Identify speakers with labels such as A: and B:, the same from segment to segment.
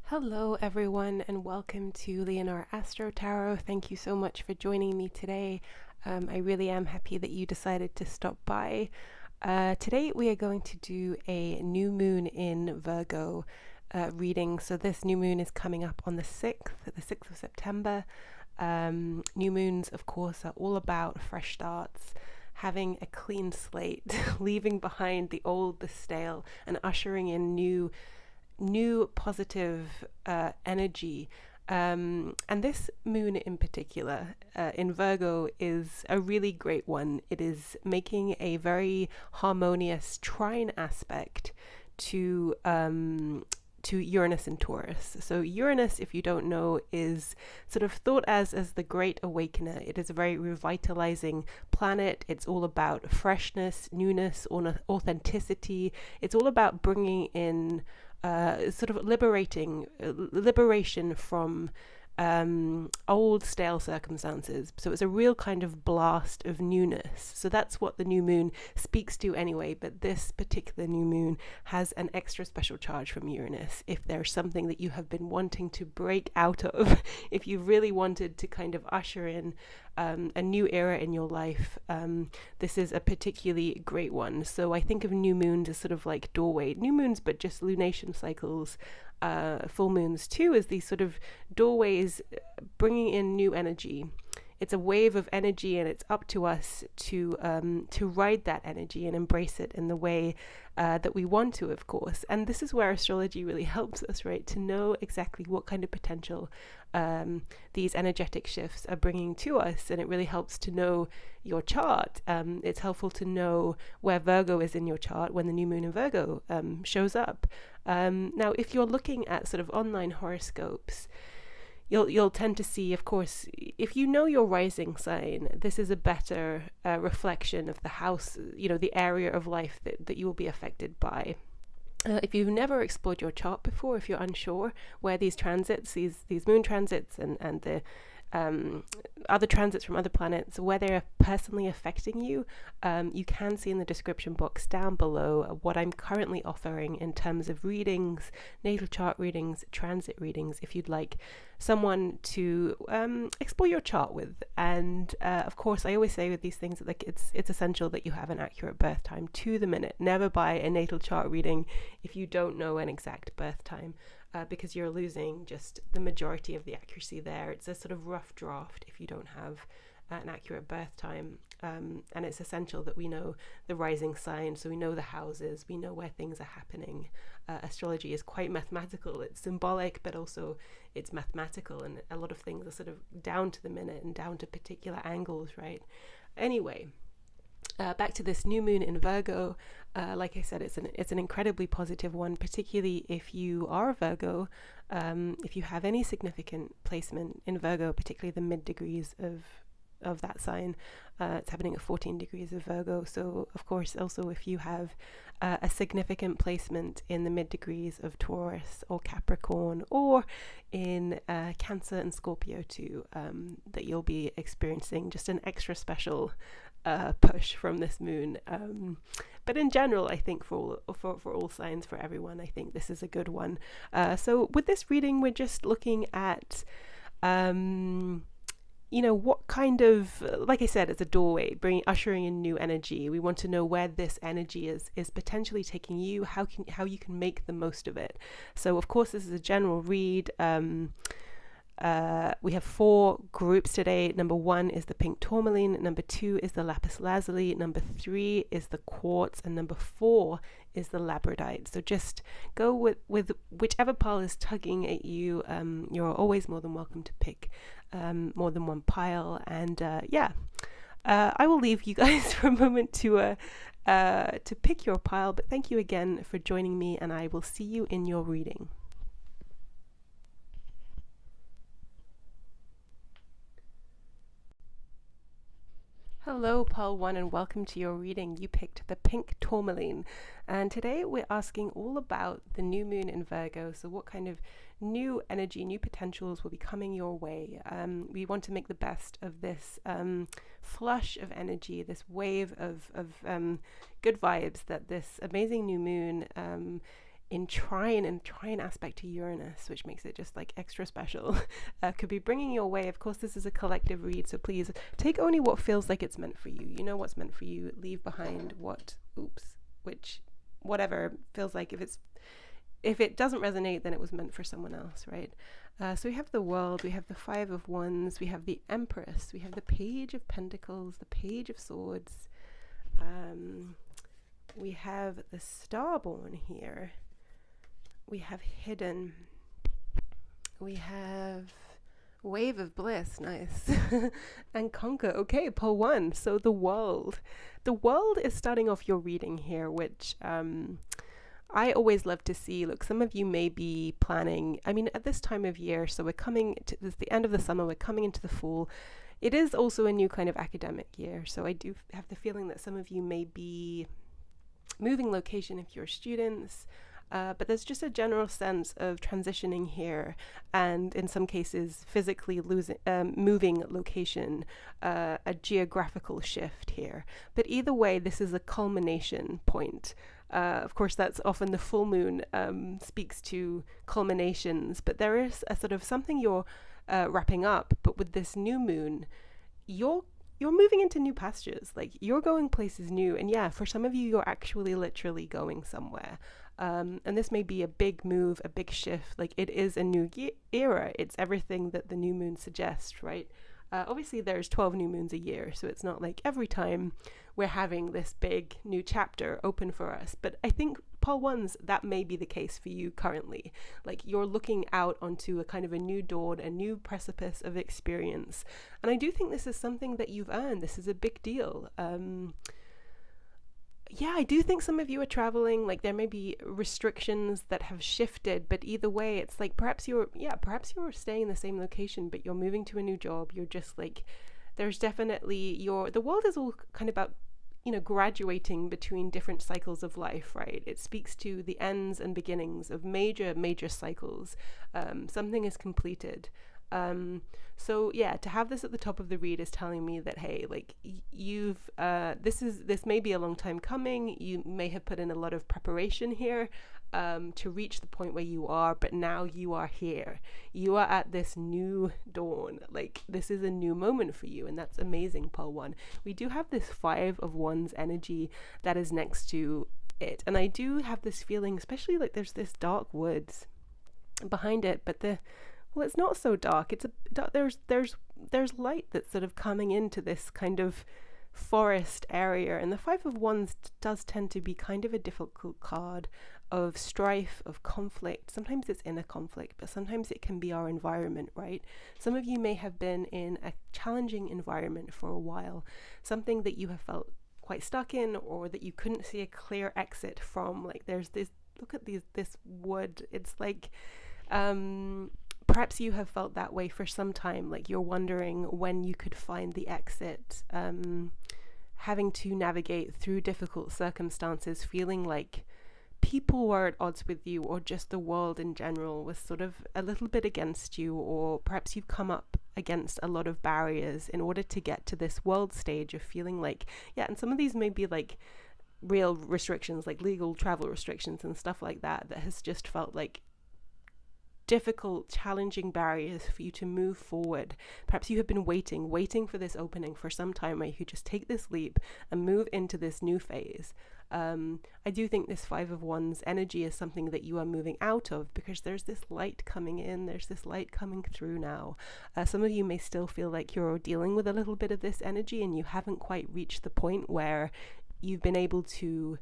A: Hello everyone and welcome to Leonora AstroTarot. Thank you so much for joining me today. I really am happy that you decided to stop by. Today we are going to do a new moon in Virgo reading. So this new moon is coming up on the 6th of September. New moons, of course, are all about fresh starts, having a clean slate, leaving behind the old, the stale, and ushering in new positive energy. And this moon in particular in Virgo is a really great one. It is making a very harmonious trine aspect to Uranus and Taurus. So Uranus, if you don't know, is sort of thought as the great awakener. It is a very revitalizing planet. It's all about freshness, newness, authenticity. It's all about bringing in sort of liberation from old stale circumstances. So it's a real kind of blast of newness. So that's what the new moon speaks to anyway, but this particular new moon has an extra special charge from Uranus. If there's something that you have been wanting to break out of, if you really wanted to kind of usher in a new era in your life, this is a particularly great one. So I think of new moons as sort of like doorway new moons, but just lunation cycles. Full moons too, as these sort of doorways bringing in new energy. It's a wave of energy, and it's up to us to ride that energy and embrace it in the way that we want to, of course. And this is where astrology really helps us, right? To know exactly what kind of potential these energetic shifts are bringing to us, and it really helps to know your chart. It's helpful to know where Virgo is in your chart when the new moon in Virgo shows up. Now, if you're looking at sort of online horoscopes, you'll tend to see, of course, if you know your rising sign, this is a better reflection of the house, the area of life that you will be affected by. If you've never explored your chart before, if you're unsure where these transits, these moon transits and the other transits from other planets, where they're personally affecting you, you can see in the description box down below what I'm currently offering in terms of readings, natal chart readings, transit readings, if you'd like someone to explore your chart with. And of course, I always say with these things that it's essential that you have an accurate birth time to the minute. Never buy a natal chart reading if you don't know an exact birth time. Because you're losing just the majority of the accuracy there. It's a sort of rough draft if you don't have an accurate birth time. And it's essential that we know the rising sign, so we know the houses, we know where things are happening. Astrology is quite mathematical. It's symbolic, but also it's mathematical, and a lot of things are sort of down to the minute and down to particular angles, right? Anyway, back to this new moon in Virgo. Like I said, it's an incredibly positive one, particularly if you are a Virgo. If you have any significant placement in Virgo, particularly the mid degrees of that sign, it's happening at 14 degrees of Virgo. So of course, also if you have a significant placement in the mid degrees of Taurus or Capricorn, or in Cancer and Scorpio too, that you'll be experiencing just an extra special push from this moon. But in general, I think for all signs, for everyone, I think this is a good one. So with this reading, we're just looking at what kind of, like I said, it's a doorway, ushering in new energy. We want to know where this energy is potentially taking you, how you can make the most of it. So of course, this is a general read. We have 4 groups today. Number 1 is the pink Tourmaline, number 2 is the Lapis Lazuli, number 3 is the Quartz, and number 4 is the Labradorite. So just go with whichever pile is tugging at you. You're always more than welcome to pick more than one pile. And I will leave you guys for a moment to pick your pile. But thank you again for joining me, and I will see you in your reading. Hello, Pile 1, and welcome to your reading. You picked the pink Tourmaline, and today we're asking all about the new moon in Virgo. So what kind of new energy, new potentials will be coming your way? We want to make the best of this flush of energy, this wave of good vibes that this amazing new moon in trine aspect to Uranus, which makes it just like extra special, could be bringing your way. Of course, this is a collective read, so please take only what feels like it's meant for you. You know what's meant for you. Leave behind whatever feels like. If it doesn't resonate, then it was meant for someone else, right? So we have the World, we have the Five of Wands, we have the Empress, we have the Page of Pentacles, the Page of Swords. We have the Starborn here. We have Hidden. We have Wave of Bliss, nice. And Conquer. Okay, pole 1. So the World. The World is starting off your reading here, which I always love to see. Look, some of you may be planning, I mean, at this time of year, so we're coming to this, the end of the summer, we're coming into the fall. It is also a new kind of academic year, so I do have the feeling that some of you may be moving location if you're students, but there's just a general sense of transitioning here, and in some cases physically moving location, a geographical shift here. But either way, this is a culmination point. Of course, that's often the full moon speaks to culminations, but there is a sort of something you're wrapping up. But with this new moon, you're moving into new pastures. Like, you're going places new, and yeah, for some of you, you're actually literally going somewhere. And this may be a big move, a big shift. Like, it is a new era. It's everything that the new moon suggests, right? Obviously, there's 12 new moons a year, so it's not like every time we're having this big new chapter open for us. But I think, pole 1s, that may be the case for you currently. Like, you're looking out onto a kind of a new dawn, a new precipice of experience. And I do think this is something that you've earned. This is a big deal. Yeah, I do think some of you are traveling. Like, there may be restrictions that have shifted, but either way, it's like perhaps you're staying in the same location, but you're moving to a new job. You're just like, there's definitely the world is all kind of about, graduating between different cycles of life, right? It speaks to the ends and beginnings of major cycles. Something is completed. So yeah, to have this at the top of the read is telling me that, hey, like, you've this may be a long time coming. You may have put in a lot of preparation here to reach the point where you are, but now you are here. You are at this new dawn. Like, this is a new moment for you, and that's amazing, pole 1. We do have this Five of Wands energy that is next to it, and I do have this feeling, especially like there's this dark woods behind it, but well, it's not so dark. There's light that's sort of coming into this kind of forest area, and the Five of Wands does tend to be kind of a difficult card of strife, of conflict. Sometimes it's inner conflict, but sometimes it can be our environment, right? Some of you may have been in a challenging environment for a while, something that you have felt quite stuck in, or that you couldn't see a clear exit from. Like, there's this, look at this wood. It's like, perhaps you have felt that way for some time, like you're wondering when you could find the exit, having to navigate through difficult circumstances, feeling like people were at odds with you, or just the world in general was sort of a little bit against you, or perhaps you've come up against a lot of barriers in order to get to this world stage of feeling like, yeah, and some of these may be like real restrictions, like legal travel restrictions and stuff like that has just felt like difficult, challenging barriers for you to move forward. Perhaps you have been waiting for this opening for some time, where you could just take this leap and move into this new phase. I do think this Five of Wands energy is something that you are moving out of, because there's this light coming in, there's this light coming through now. Some of you may still feel like you're dealing with a little bit of this energy, and you haven't quite reached the point where you've been able to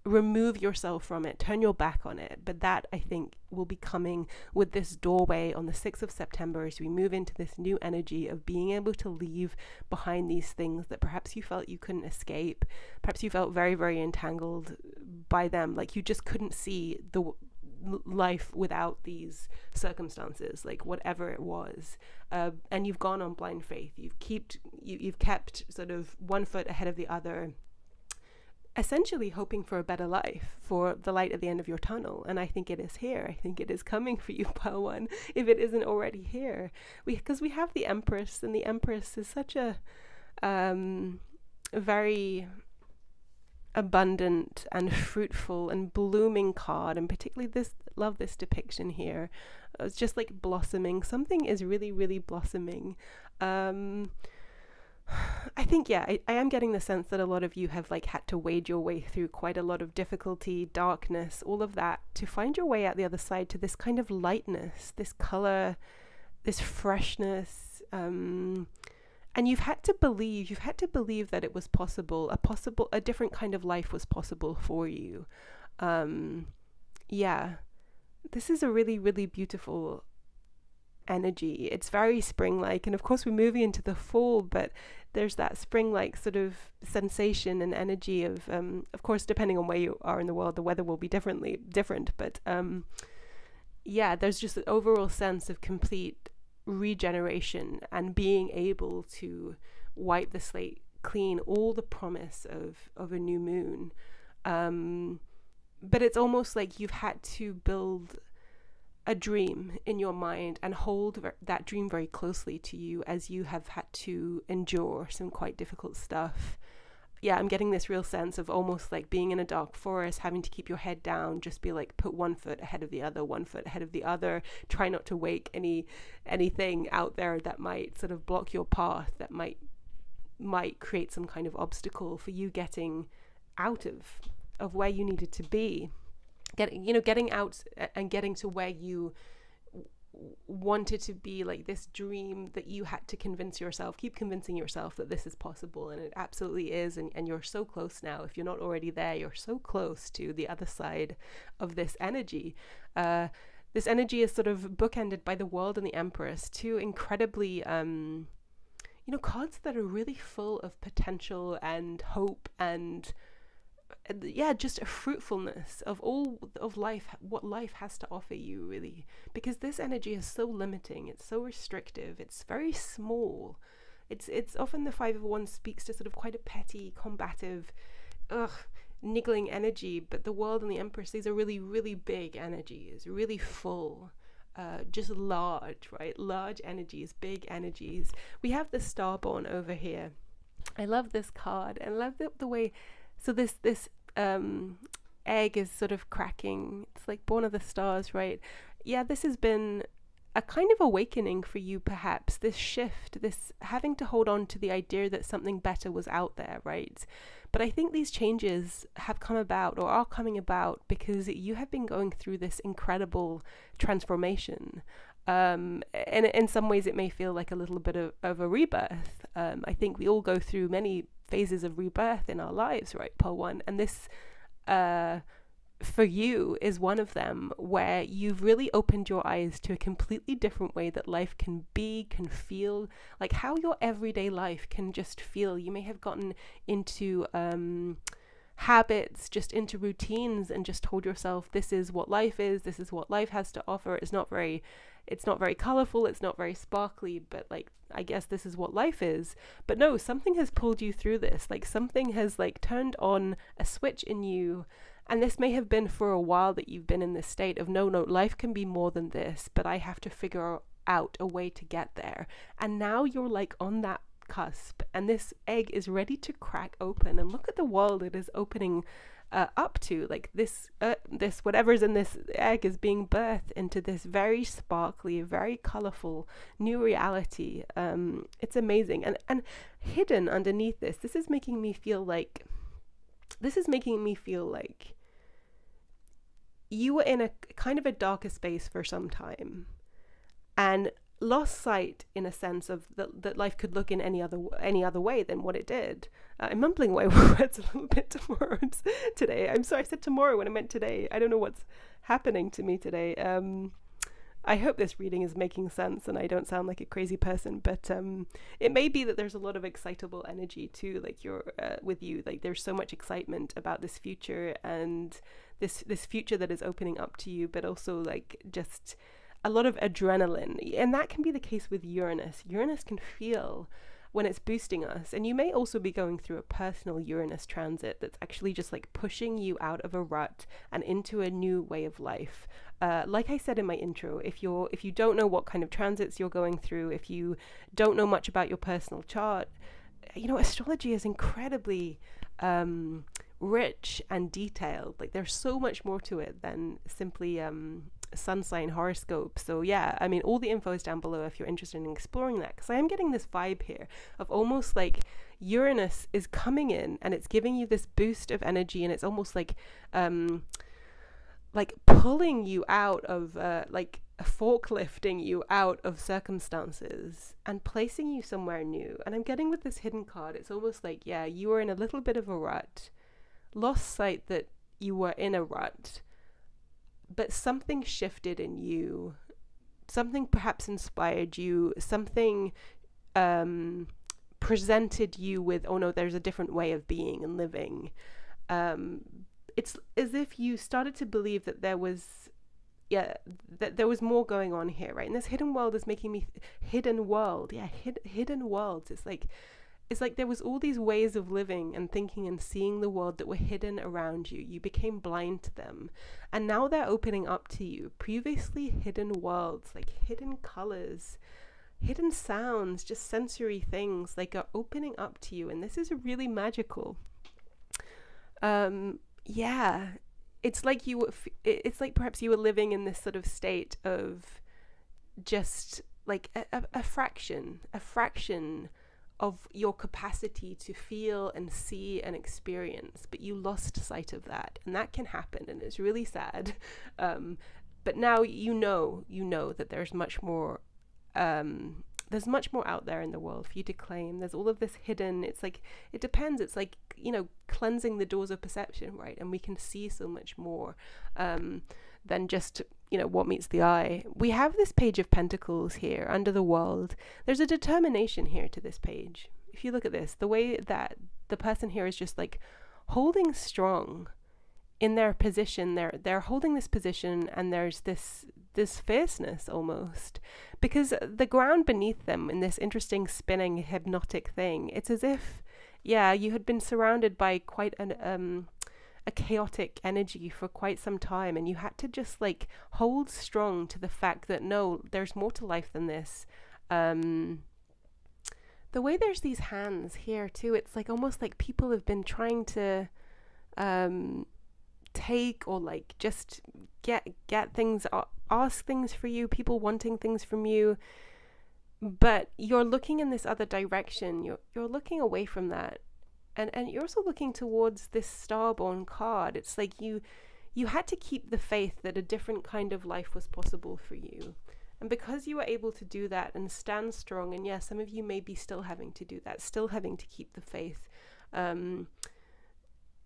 A: remove yourself from it, turn your back on it. But that, I think, will be coming with this doorway on the 6th of September, as we move into this new energy of being able to leave behind these things that perhaps you felt you couldn't escape. Perhaps you felt very, very entangled by them, like you just couldn't see the life without these circumstances, like whatever it was, and you've gone on blind faith. You've kept sort of one foot ahead of the other, essentially hoping for a better life, for the light at the end of your tunnel. And I think it is here. I think it is coming for you, pile 1, if it isn't already here. Because we have the Empress, and the Empress is such a very abundant and fruitful and blooming card, and particularly this, love this depiction here. It's just like blossoming. Something is really, really blossoming. I think, yeah, I am getting the sense that a lot of you have like had to wade your way through quite a lot of difficulty, darkness, all of that, to find your way out the other side to this kind of lightness, this color, this freshness. And you've had to believe that it was possible, a different kind of life was possible for you. Yeah, this is a really, really beautiful energy. It's very spring-like, and of course we're moving into the fall, but there's that spring-like sort of sensation and energy of course, depending on where you are in the world, the weather will be different, but yeah, there's just an overall sense of complete regeneration and being able to wipe the slate clean, all the promise of a new moon. But it's almost like you've had to build a dream in your mind and hold that dream very closely to you as you have had to endure some quite difficult stuff. Yeah, I'm getting this real sense of almost like being in a dark forest, having to keep your head down, just be like, put one foot ahead of the other, try not to wake anything out there that might sort of block your path, that might create some kind of obstacle for you getting out of where you needed to be. Getting out and getting to where you wanted to be, like this dream that you had to keep convincing yourself that this is possible, and it absolutely is, and you're so close now. If you're not already there, you're so close to the other side of this energy. This energy is sort of bookended by the World and the Empress, two incredibly cards that are really full of potential and hope and just a fruitfulness of all of life, what life has to offer you, really, because this energy is so limiting, it's so restrictive, it's very small. It's often the Five of Wands speaks to sort of quite a petty, combative, niggling energy, but the World and the Empress, these are really, really big energies, really full, just large, right? Large energies, big energies. We have the Starborn over here. I love this card, and I love the way. So this egg is sort of cracking. It's like born of the stars, right? Yeah, this has been a kind of awakening for you, perhaps. This shift, this having to hold on to the idea that something better was out there, right? But I think these changes have come about, or are coming about, because you have been going through this incredible transformation. And in some ways it may feel like a little bit of a rebirth. I think we all go through many phases of rebirth in our lives, right, Pole One? And this, for you, is one of them, where you've really opened your eyes to a completely different way that life can be, can feel, like how your everyday life can just feel. You may have gotten into habits, just into routines, and just told yourself, this is what life is, this is what life has to offer. It's not very colorful, it's not very sparkly, but like, I guess this is what life is. But no, something has pulled you through this, like something has like turned on a switch in you. And this may have been for a while that you've been in this state of, no, life can be more than this, but I have to figure out a way to get there. And now you're like on that cusp, and this egg is ready to crack open, and look at the world it is opening up to. Like this whatever's in this egg is being birthed into this very sparkly, very colorful new reality. It's amazing, and hidden underneath this is making me feel like you were in a kind of a darker space for some time and lost sight, in a sense, of that life could look in any other way than what it did. I'm mumbling away words a little bit today. I'm sorry, I said tomorrow when I meant today. I don't know what's happening to me today. I hope this reading is making sense and I don't sound like a crazy person, but it may be that there's a lot of excitable energy too, like you're with you, like there's so much excitement about this future and this future that is opening up to you, but also like just a lot of adrenaline. And that can be the case with Uranus. Uranus can feel when it's boosting us, and you may also be going through a personal Uranus transit that's actually just like pushing you out of a rut and into a new way of life. Like I said in my intro, if you don't know what kind of transits you're going through, if you don't know much about your personal chart, astrology is incredibly rich and detailed. Like there's so much more to it than simply sun sign horoscope. So yeah, I mean, all the info is down below if you're interested in exploring that, because I am getting this vibe here of almost like Uranus is coming in and it's giving you this boost of energy, and it's almost like pulling you out of like forklifting you out of circumstances and placing you somewhere new. And I'm getting with this hidden card, it's almost like, yeah, you were in a little bit of a rut, lost sight that you were in a rut, but something shifted in you, something perhaps inspired you, something presented you with, oh no, there's a different way of being and living. It's as if you started to believe that there was more going on here, right? And this hidden world is making me hidden worlds. It's like there was all these ways of living and thinking and seeing the world that were hidden around you. You became blind to them, and now they're opening up to you. Previously hidden worlds, like hidden colors, hidden sounds, just sensory things, like are opening up to you, and this is really magical. Yeah, it's like it's like perhaps you were living in this sort of state of just like a fraction of your capacity to feel and see and experience, but you lost sight of that, and that can happen, and it's really sad. But now you know that there's much more. There's much more out there in the world for you to claim. There's all of this hidden, it's like, it depends. It's like, you know, cleansing the doors of perception, right? And we can see so much more than just, you know, what meets the eye. We have this Page of Pentacles here under the world. There's a determination here to this page. If you look at this, the way that the person here is just like holding strong in their position, they're holding this position, and there's this fierceness almost, because the ground beneath them in this interesting spinning hypnotic thing, it's as if, yeah, you had been surrounded by quite a chaotic energy for quite some time, and you had to just like hold strong to the fact that no, there's more to life than this. The way there's these hands here too, it's like almost like people have been trying to take or like just get things, ask things for you, people wanting things from you, but you're looking in this other direction. You're looking away from that, and you're also looking towards this Starborn card. It's like you had to keep the faith that a different kind of life was possible for you, and because you were able to do that and stand strong, and yeah, some of you may be still having to do that, still having to keep the faith.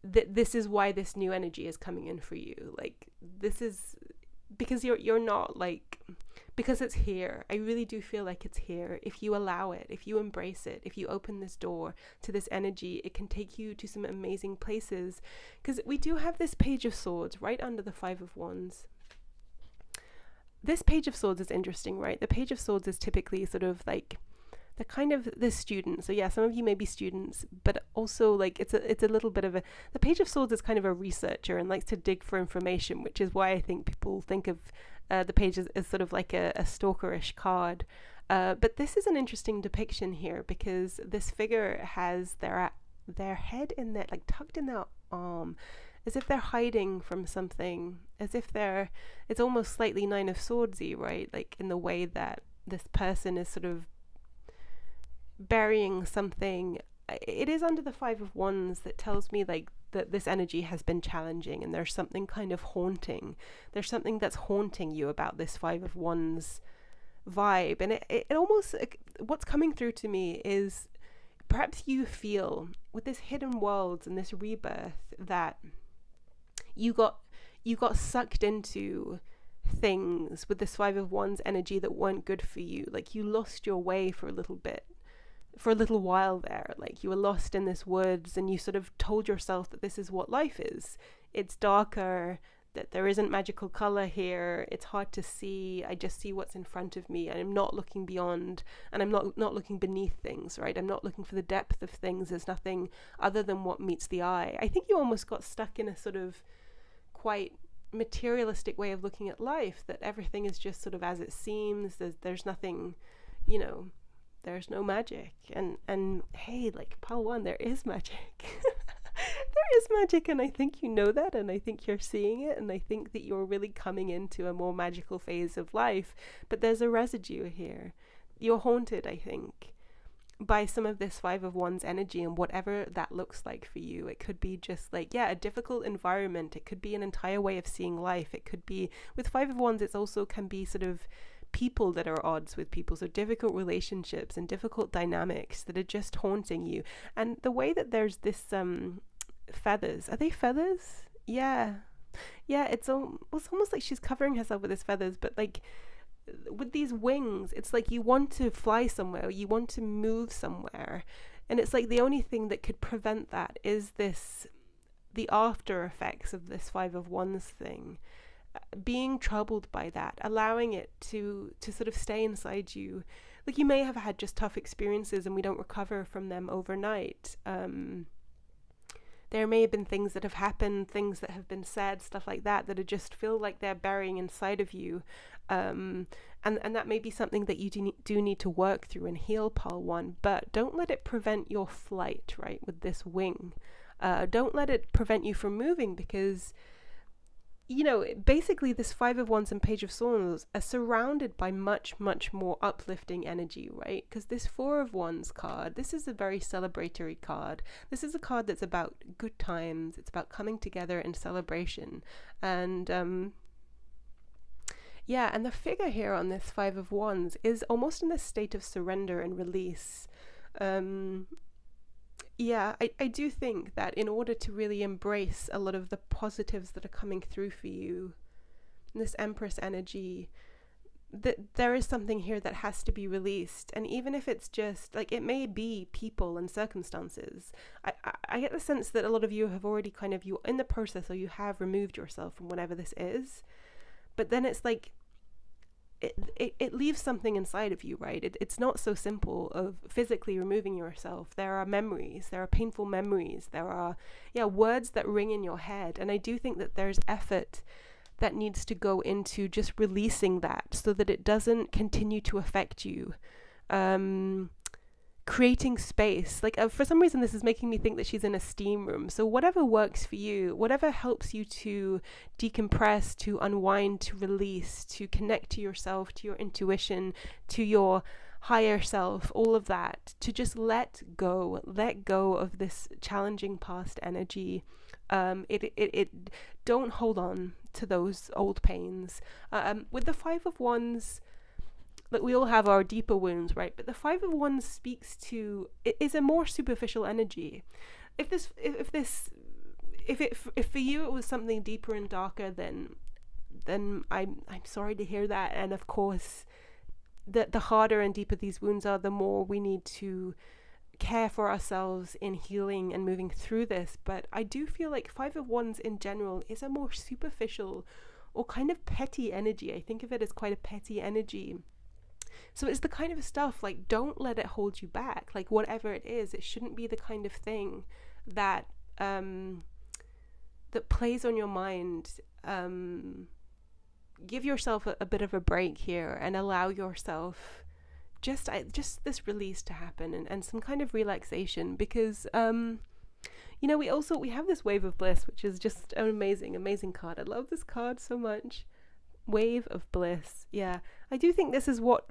A: This is why this new energy is coming in for you. Like, this is because you're not like, because it's here. I really do feel like it's here. If you allow it, if you embrace it, if you open this door to this energy, it can take you to some amazing places. Because we do have this Page of Swords right under the Five of Wands. This Page of Swords is interesting, right? The Page of Swords is typically sort of like the kind of the student. So yeah, some of you may be students, but also like it's a little bit of the Page of Swords is kind of a researcher and likes to dig for information, which is why I think people think of the Page as sort of like a stalkerish card. But this is an interesting depiction here, because this figure has their head in their, like, tucked in their arm, as if they're hiding from something, as if it's almost slightly Nine of Swordsy, right? Like in the way that this person is sort of burying something. It is under the Five of Wands that tells me like that this energy has been challenging, and there's something kind of haunting. There's something that's haunting you about this Five of Wands vibe, and it almost, what's coming through to me is perhaps you feel with this hidden world and this rebirth that you got sucked into things with this Five of Wands energy that weren't good for you. Like you lost your way for a little bit, for a little while there. Like you were lost in this woods, and you sort of told yourself that this is what life is. It's darker, that there isn't magical color here, it's hard to see, I just see what's in front of me, and I'm not looking beyond, and I'm not looking beneath things, right? I'm not looking for the depth of things. There's nothing other than what meets the eye. I think you almost got stuck in a sort of quite materialistic way of looking at life, that everything is just sort of as it seems. There's nothing, you know, there's no magic. And hey, like pile one, there is magic. There is magic, and I think you know that, and I think you're seeing it, and I think that you're really coming into a more magical phase of life. But there's a residue here. You're haunted, I think, by some of this Five of Wands energy, and whatever that looks like for you. It could be just like, yeah, a difficult environment. It could be an entire way of seeing life. It could be, with Five of Wands, it also can be sort of people that are odds with people, so difficult relationships and difficult dynamics that are just haunting you. And the way that there's this feathers, are they feathers? Yeah, it's almost like she's covering herself with his feathers, but like with these wings, it's like you want to fly somewhere, you want to move somewhere, and it's like the only thing that could prevent that is the after effects of this Five of Wands thing, being troubled by that, allowing it to sort of stay inside you. Like, you may have had just tough experiences and we don't recover from them overnight. There may have been things that have happened, things that have been said, stuff like that are just feel like they're burying inside of you. And that may be something that you do need to work through and heal, Pile 1, but don't let it prevent your flight, right, with this wing. Don't let it prevent you from moving, because basically this Five of Wands and Page of Swords are surrounded by much, much more uplifting energy, right? Because this Four of Wands card, this is a very celebratory card. This is a card that's about good times. It's about coming together in celebration. And and the figure here on this Five of Wands is almost in a state of surrender and release. I do think that in order to really embrace a lot of the positives that are coming through for you, this Empress energy, that there is something here that has to be released. And even if it's just like, it may be people and circumstances, I get the sense that a lot of you have already you're in the process, or you have removed yourself from whatever this is. But then it's like, it leaves something inside of you, right? It's not so simple of physically removing yourself. There are memories, there are painful memories, there are words that ring in your head. And I do think that there's effort that needs to go into just releasing that, so that it doesn't continue to affect you. Creating space, like for some reason this is making me think that she's in a steam room. So whatever works for you, whatever helps you to decompress, to unwind, to release, to connect to yourself, to your intuition, to your higher self, all of that, to just let go of this challenging past energy. Don't hold on to those old pains. With the Five of Wands, like, we all have our deeper wounds, right? But the Five of Wands speaks to, it is a more superficial energy. If for you it was something deeper and darker, then I'm sorry to hear that. And of course, the harder and deeper these wounds are, the more we need to care for ourselves in healing and moving through this. But I do feel like Five of Wands in general is a more superficial or kind of petty energy. I think of it as quite a petty energy. So it's the kind of stuff, like, don't let it hold you back. Like, whatever it is, it shouldn't be the kind of thing that that plays on your mind. Give yourself a bit of a break here and allow yourself just this release to happen, and some kind of relaxation, because we have this Wave of Bliss, which is just an amazing card. I love this card so much. Wave of Bliss. Yeah, I do think this is what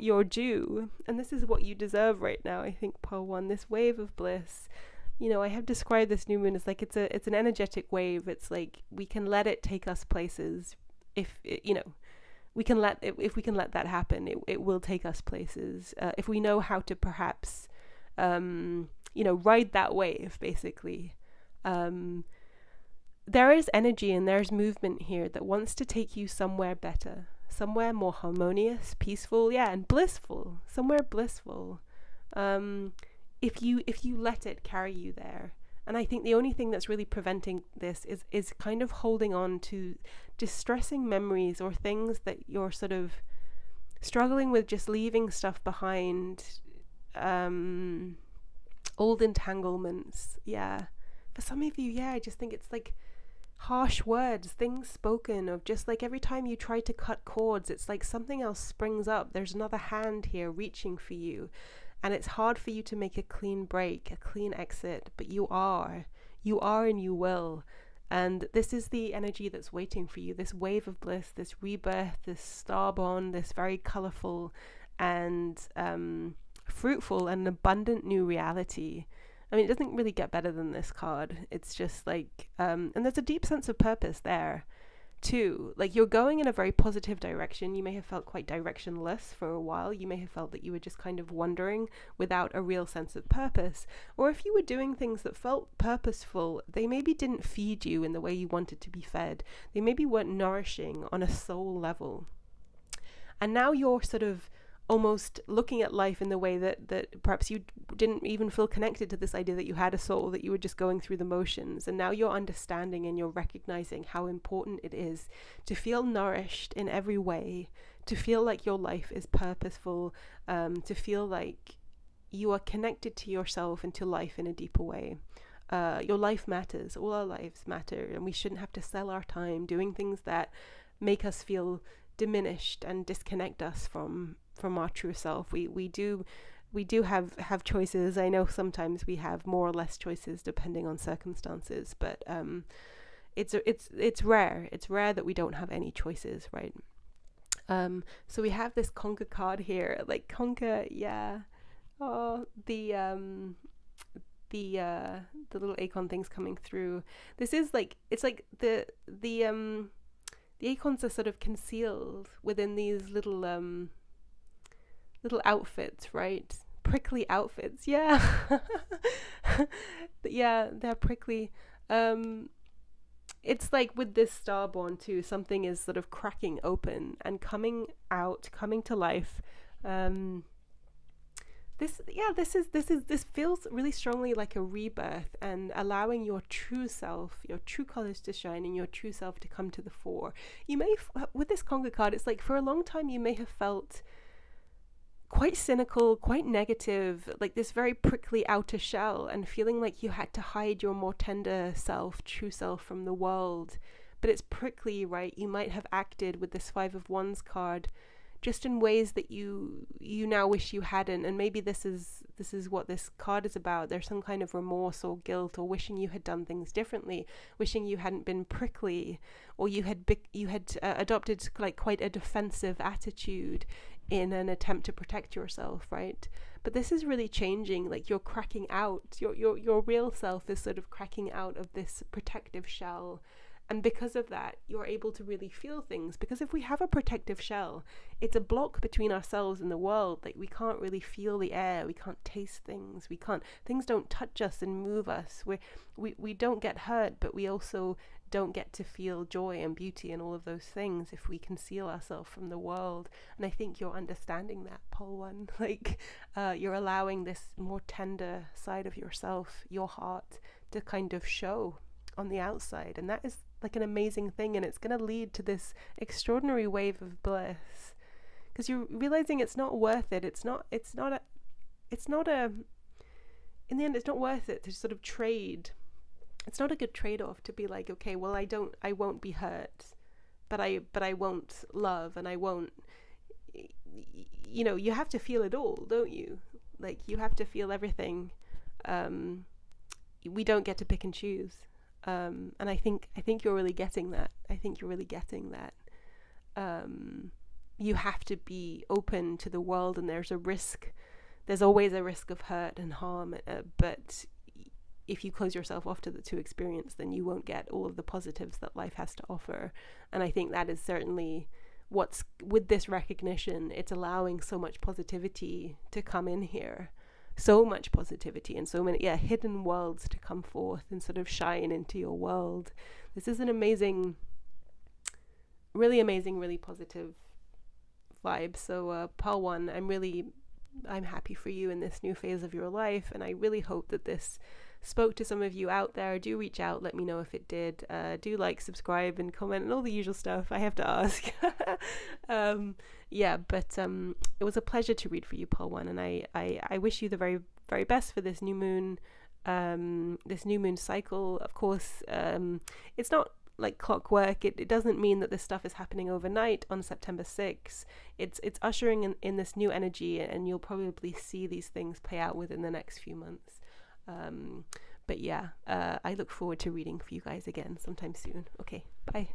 A: you're due, and this is what you deserve right now. I think, Pile 1, this Wave of Bliss. I have described this new moon as like it's an energetic wave. It's like we can let it take us places. If we can let that happen, it will take us places. If we know how to perhaps ride that wave, basically. There is energy and there's movement here that wants to take you somewhere better, somewhere more harmonious, peaceful, and blissful, somewhere blissful. If you let it carry you there. And I think the only thing that's really preventing this is kind of holding on to distressing memories or things that you're sort of struggling with, just leaving stuff behind, old entanglements. For some of you, I just think it's like harsh words, things spoken of, just like every time you try to cut cords, it's like something else springs up. There's another hand here reaching for you, and it's hard for you to make a clean break, a clean exit, but you are You are and you will. And this is the energy that's waiting for you, this wave of bliss, this rebirth, this starborn, this very colourful and fruitful and abundant new reality. I mean, it doesn't really get better than this card. It's just like, and there's a deep sense of purpose there too. Like, you're going in a very positive direction. You may have felt quite directionless for a while. You may have felt that you were just kind of wandering without a real sense of purpose. Or if you were doing things that felt purposeful, they maybe didn't feed you in the way you wanted to be fed. They maybe weren't nourishing on a soul level. And now you're sort of almost looking at life in the way that perhaps you didn't even feel connected to this idea that you had a soul, that you were just going through the motions. And now you're understanding and you're recognizing how important it is to feel nourished in every way, to feel like your life is purposeful, to feel like you are connected to yourself and to life in a deeper way. Your life matters. All our lives matter, and we shouldn't have to sell our time doing things that make us feel diminished and disconnect us from our true self. We do have choices. I know sometimes we have more or less choices depending on circumstances, but it's rare. It's rare that we don't have any choices, right? So we have this conquer card here, like conquer, yeah. Oh, the little acorn things coming through. This is like, it's like the acorns are sort of concealed within these little outfits, right? Prickly outfits, yeah. Yeah, they're prickly. It's like with this starborn too, something is sort of cracking open and coming out, coming to life. This feels really strongly like a rebirth and allowing your true self, your true colors to shine and your true self to come to the fore. You may, with this conquer card, it's like for a long time you may have felt quite cynical, quite negative, like this very prickly outer shell, and feeling like you had to hide your more tender self, true self from the world. But it's prickly, right? You might have acted with this 5 of Wands card just in ways that you now wish you hadn't, and maybe this is what this card is about. There's some kind of remorse or guilt, or wishing you had done things differently, wishing you hadn't been prickly, or you had adopted like quite a defensive attitude in an attempt to protect yourself, right? But this is really changing. Like, you're cracking out, your real self is sort of cracking out of this protective shell. And because of that, you're able to really feel things. Because if we have a protective shell, it's a block between ourselves and the world. Like, we can't really feel the air. We can't taste things. Things don't touch us and move us. We don't get hurt, but we also don't get to feel joy and beauty and all of those things if we conceal ourselves from the world. And I think you're understanding that, Pole One. Like, you're allowing this more tender side of yourself, your heart, to kind of show on the outside. And that is like an amazing thing, and it's going to lead to this extraordinary wave of bliss, because you're realizing it's not worth it. It's not in the end, it's not worth it to sort of trade. It's not a good trade-off to be like, okay, well, I won't be hurt, but I won't love, and I won't, you have to feel it all, don't you? Like, you have to feel everything. We don't get to pick and choose. And I think you're really getting that. You have to be open to the world, and there's always a risk of hurt and harm, but if you close yourself off to experience, then you won't get all of the positives that life has to offer. And I think that is certainly what's, with this recognition, it's allowing so much positivity to come in here. So much positivity and so many hidden worlds to come forth and sort of shine into your world. This is an amazing, really positive vibe. So Pal One, I'm happy for you in this new phase of your life, and I really hope that this spoke to some of you out there. Do reach out, let me know if it did. Do like, subscribe, and comment, and all the usual stuff I have to ask. It was a pleasure to read for you, Pal One, and I wish you the very, very best for this new moon cycle. Of course, it's not like clockwork. It doesn't mean that this stuff is happening overnight on September 6th. It's ushering in this new energy, and you'll probably see these things play out within the next few months. But yeah, I look forward to reading for you guys again sometime soon. Okay, bye.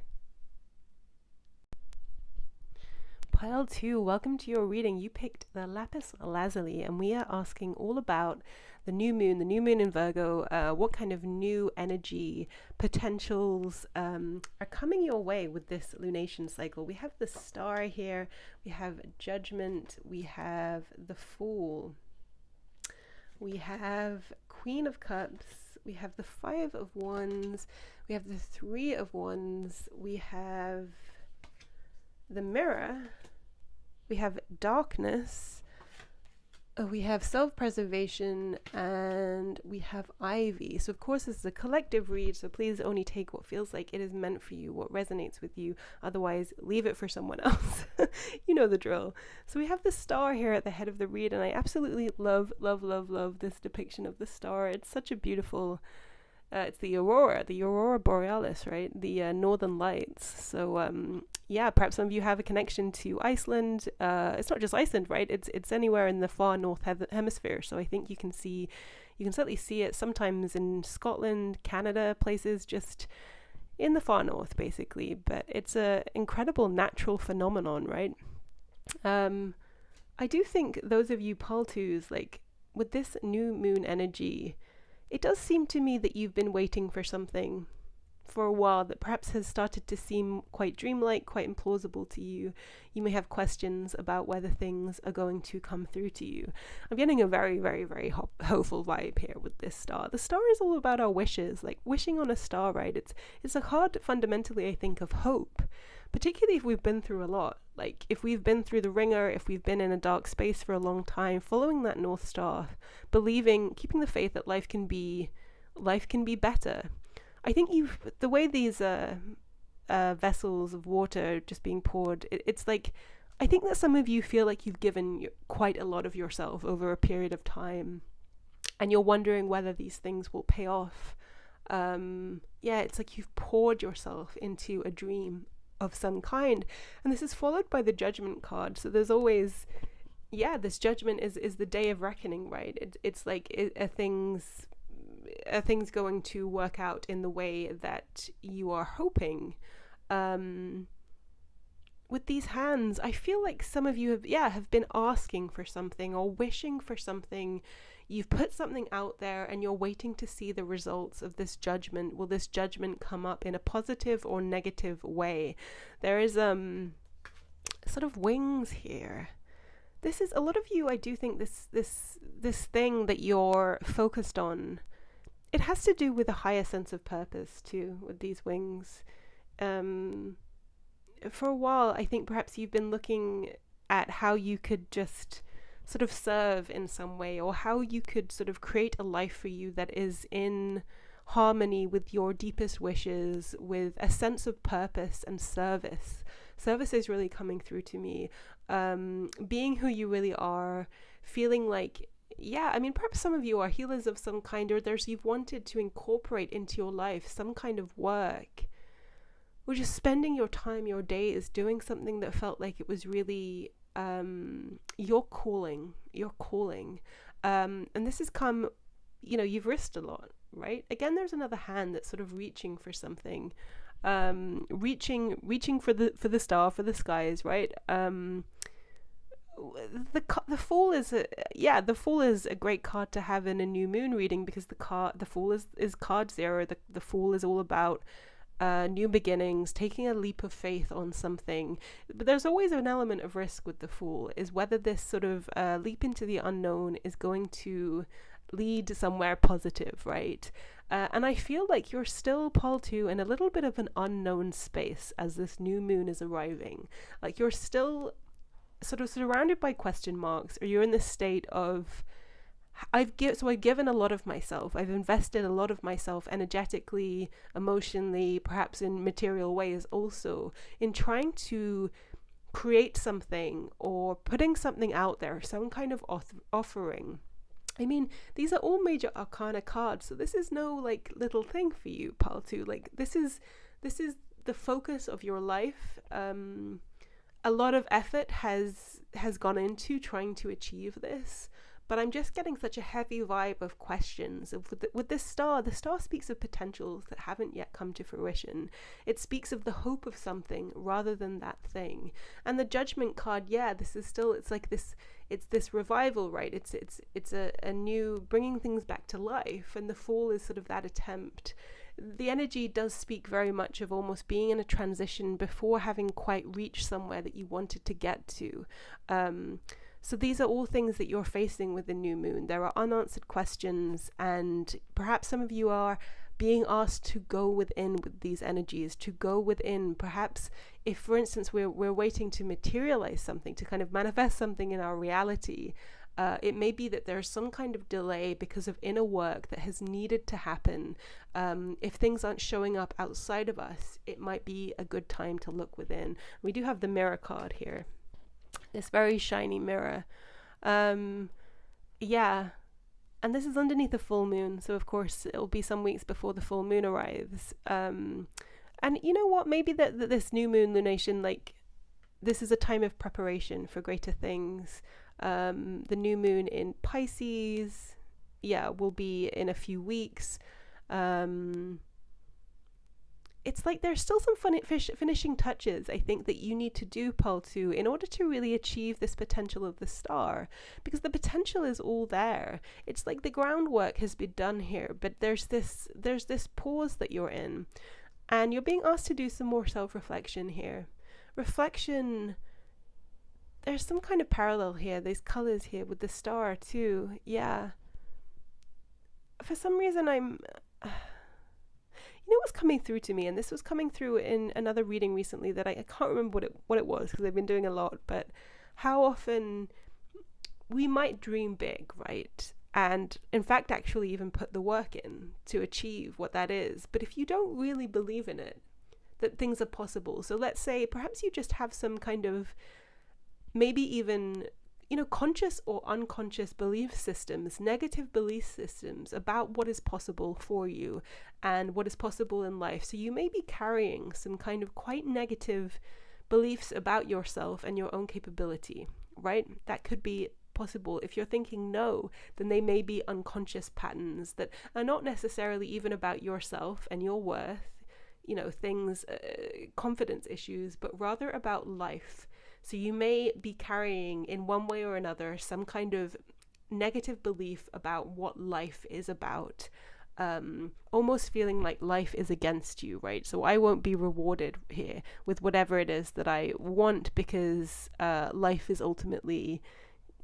A: Pile 2, welcome to your reading. You picked the Lapis Lazuli, and we are asking all about the new moon in Virgo. What kind of new energy potentials are coming your way with this lunation cycle? We have the Star here, we have Judgment, we have the Fool, we have Queen of Cups, we have the Five of Wands, we have the Three of Wands, we have the Mirror, we have Darkness, we have Self-Preservation, and we have Ivy. So of course this is a collective read, so please only take what feels like it is meant for you, what resonates with you. Otherwise, leave it for someone else. You know the drill. So we have the Star here at the head of the read, and I absolutely love this depiction of the star. It's such a beautiful it's the Aurora Borealis, right? The Northern Lights. So yeah, perhaps some of you have a connection to Iceland. It's not just Iceland, right? It's anywhere in the far north hemisphere. So I think you can certainly see it sometimes in Scotland, Canada, places just in the far north, basically. But it's a incredible natural phenomenon, right? I do think those of you Paltus, like with this new moon energy, it does seem to me that you've been waiting for something for a while that perhaps has started to seem quite dreamlike, quite implausible to you. You may have questions about whether things are going to come through to you. I'm getting a very hopeful vibe here with this star. The star is all about our wishes, like wishing on a star, right? It's a card fundamentally, I think, of hope, particularly if we've been through a lot. Like if we've been through the ringer, if we've been in a dark space for a long time, following that North Star, believing, keeping the faith that life can be better. I think the way these vessels of water just being poured, it's like, I think that some of you feel like you've given quite a lot of yourself over a period of time, and you're wondering whether these things will pay off. Yeah, it's like you've poured yourself into a dream of some kind, and this is followed by the Judgment card. So there's always, yeah, this Judgment is the day of reckoning, right? It's like are things going to work out in the way that you are hoping? With these hands, I feel like some of you have been asking for something or wishing for something. You've put something out there and you're waiting to see the results of this judgment. Will this judgment come up in a positive or negative way? There is sort of wings here. This is a lot of you. I do think this thing that you're focused on, it has to do with a higher sense of purpose too, with these wings. For a while, I think perhaps you've been looking at how you could just sort of serve in some way, or how you could sort of create a life for you that is in harmony with your deepest wishes, with a sense of purpose and service. Service is really coming through to me. Being who you really are, feeling like, yeah, I mean, perhaps some of you are healers of some kind, or you've wanted to incorporate into your life some kind of work, or just spending your time, your days doing something that felt like it was really your calling. And this has come, you've risked a lot, right? Again, there's another hand that's sort of reaching for something, reaching for the star, for the skies, right? The Fool is a great card to have in a new moon reading, because the Fool is card 0. The Fool is all about new beginnings, taking a leap of faith on something. But there's always an element of risk with the Fool, is whether this sort of leap into the unknown is going to lead somewhere positive, right? And I feel like you're still, Paul, too, in a little bit of an unknown space as this new moon is arriving. Like you're still sort of surrounded by question marks, or you're in this state of, I've given a lot of myself. I've invested a lot of myself energetically, emotionally, perhaps in material ways also, in trying to create something or putting something out there, some kind of offering. I mean, these are all major arcana cards, so this is no like little thing for you, Paltu. Like this is the focus of your life. A lot of effort has gone into trying to achieve this. but I'm just getting such a heavy vibe of questions. With this star, the star speaks of potentials that haven't yet come to fruition. It speaks of the hope of something rather than that thing. And the Judgment card, yeah, this is still, it's like this, it's this revival, right? It's a new, bringing things back to life, and the Fool is sort of that attempt. The energy does speak very much of almost being in a transition before having quite reached somewhere that you wanted to get to. So these are all things that you're facing with the new moon. There are unanswered questions, and perhaps some of you are being asked to go within with these energies, to go within. Perhaps if, for instance, we're waiting to materialize something, to kind of manifest something in our reality, it may be that there's some kind of delay because of inner work that has needed to happen. If things aren't showing up outside of us, it might be a good time to look within. We do have the Mirror card here, this very shiny mirror. Yeah, and this is underneath the full moon, so of course it'll be some weeks before the full moon arrives. And you know what, maybe that this new moon lunation, like, this is a time of preparation for greater things. The new moon in Pisces, yeah, will be in a few weeks. It's like there's still some finishing touches, I think, that you need to do, Paltu, in order to really achieve this potential of the star, because the potential is all there. It's like the groundwork has been done here, but there's this pause that you're in, and you're being asked to do some more self-reflection here. Reflection, there's some kind of parallel here, these colors here with the star too. Yeah, for some reason you know what's coming through to me, and this was coming through in another reading recently that I can't remember what it was, because I've been doing a lot, but how often we might dream big, right? And in fact actually even put the work in to achieve what that is, but if you don't really believe in it, that things are possible. So let's say perhaps you just have some kind of, maybe even, you know, conscious or unconscious belief systems, negative belief systems about what is possible for you and what is possible in life. So you may be carrying some kind of quite negative beliefs about yourself and your own capability, right? That could be possible. If you're thinking no, then they may be unconscious patterns that are not necessarily even about yourself and your worth, you know, things, confidence issues, but rather about life. So you may be carrying in one way or another some kind of negative belief about what life is about, almost feeling like life is against you, right? So I won't be rewarded here with whatever it is that I want, because life is ultimately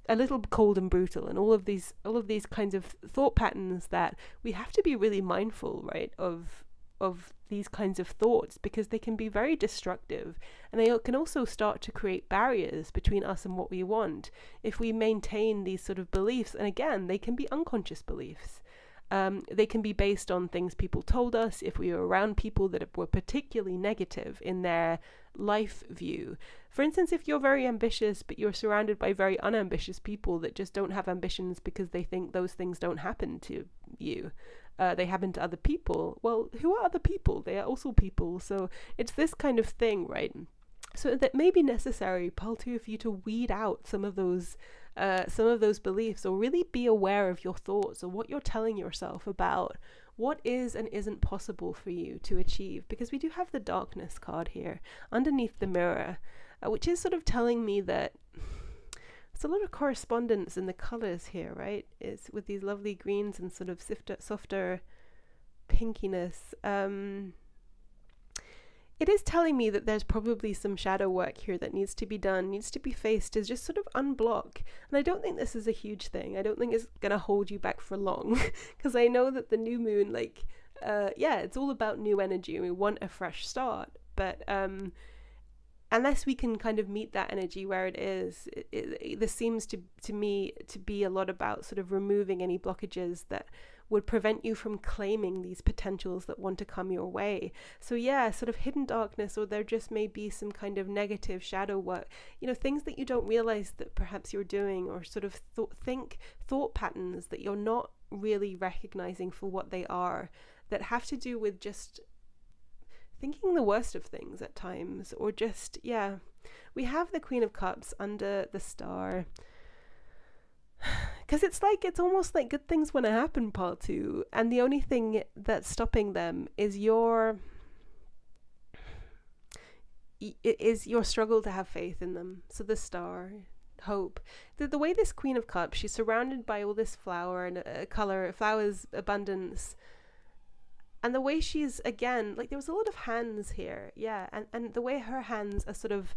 A: a little cold and brutal, and all of these kinds of thought patterns that we have to be really mindful, right, of these kinds of thoughts, because they can be very destructive, and they can also start to create barriers between us and what we want if we maintain these sort of beliefs. And again, they can be unconscious beliefs. They can be based on things people told us, if we were around people that were particularly negative in their life view. For instance, if you're very ambitious but you're surrounded by very unambitious people that just don't have ambitions because they think those things don't happen to you, they happen to other people. Well, who are other people? They are also people. So it's this kind of thing, right? So that may be necessary, Paltu, for you to weed out some of those beliefs, or really be aware of your thoughts or what you're telling yourself about what is and isn't possible for you to achieve. Because we do have the Darkness card here underneath the mirror, which is sort of telling me that there's a lot of correspondence in the colors here, right? It's with these lovely greens and sort of softer pinkiness. It is telling me that there's probably some shadow work here that needs to be done, needs to be faced, to just sort of unblock. And I don't think this is a huge thing. I don't think it's going to hold you back for long, because I know that the new moon, like, it's all about new energy, and we want a fresh start. But unless we can kind of meet that energy where it is, this seems to me to be a lot about sort of removing any blockages that would prevent you from claiming these potentials that want to come your way. So yeah, sort of hidden darkness, or there just may be some kind of negative shadow work, you know, things that you don't realize that perhaps you're doing, or sort of thought patterns that you're not really recognizing for what they are, that have to do with just thinking the worst of things at times, or just, we have the Queen of Cups under the star. Because it's almost like good things want to happen, part two, and the only thing that's stopping them is your struggle to have faith in them. So the star, hope. The way this Queen of Cups, she's surrounded by all this flower and flowers, abundance. And the way she's, again, like there was a lot of hands here. Yeah. And the way her hands are sort of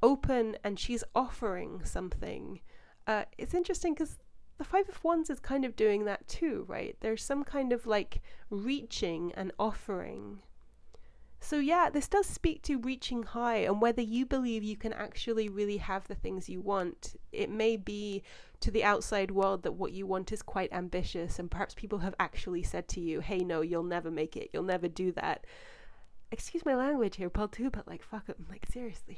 A: open and she's offering something. It's interesting because the Five of Wands is kind of doing that too, right? There's some kind of like reaching and offering. So yeah, this does speak to reaching high and whether you believe you can actually really have the things you want. It may be to the outside world that what you want is quite ambitious, and perhaps people have actually said to you, hey, no, you'll never make it. You'll never do that. Excuse my language here, Paul, too, but like, fuck it. Like, seriously.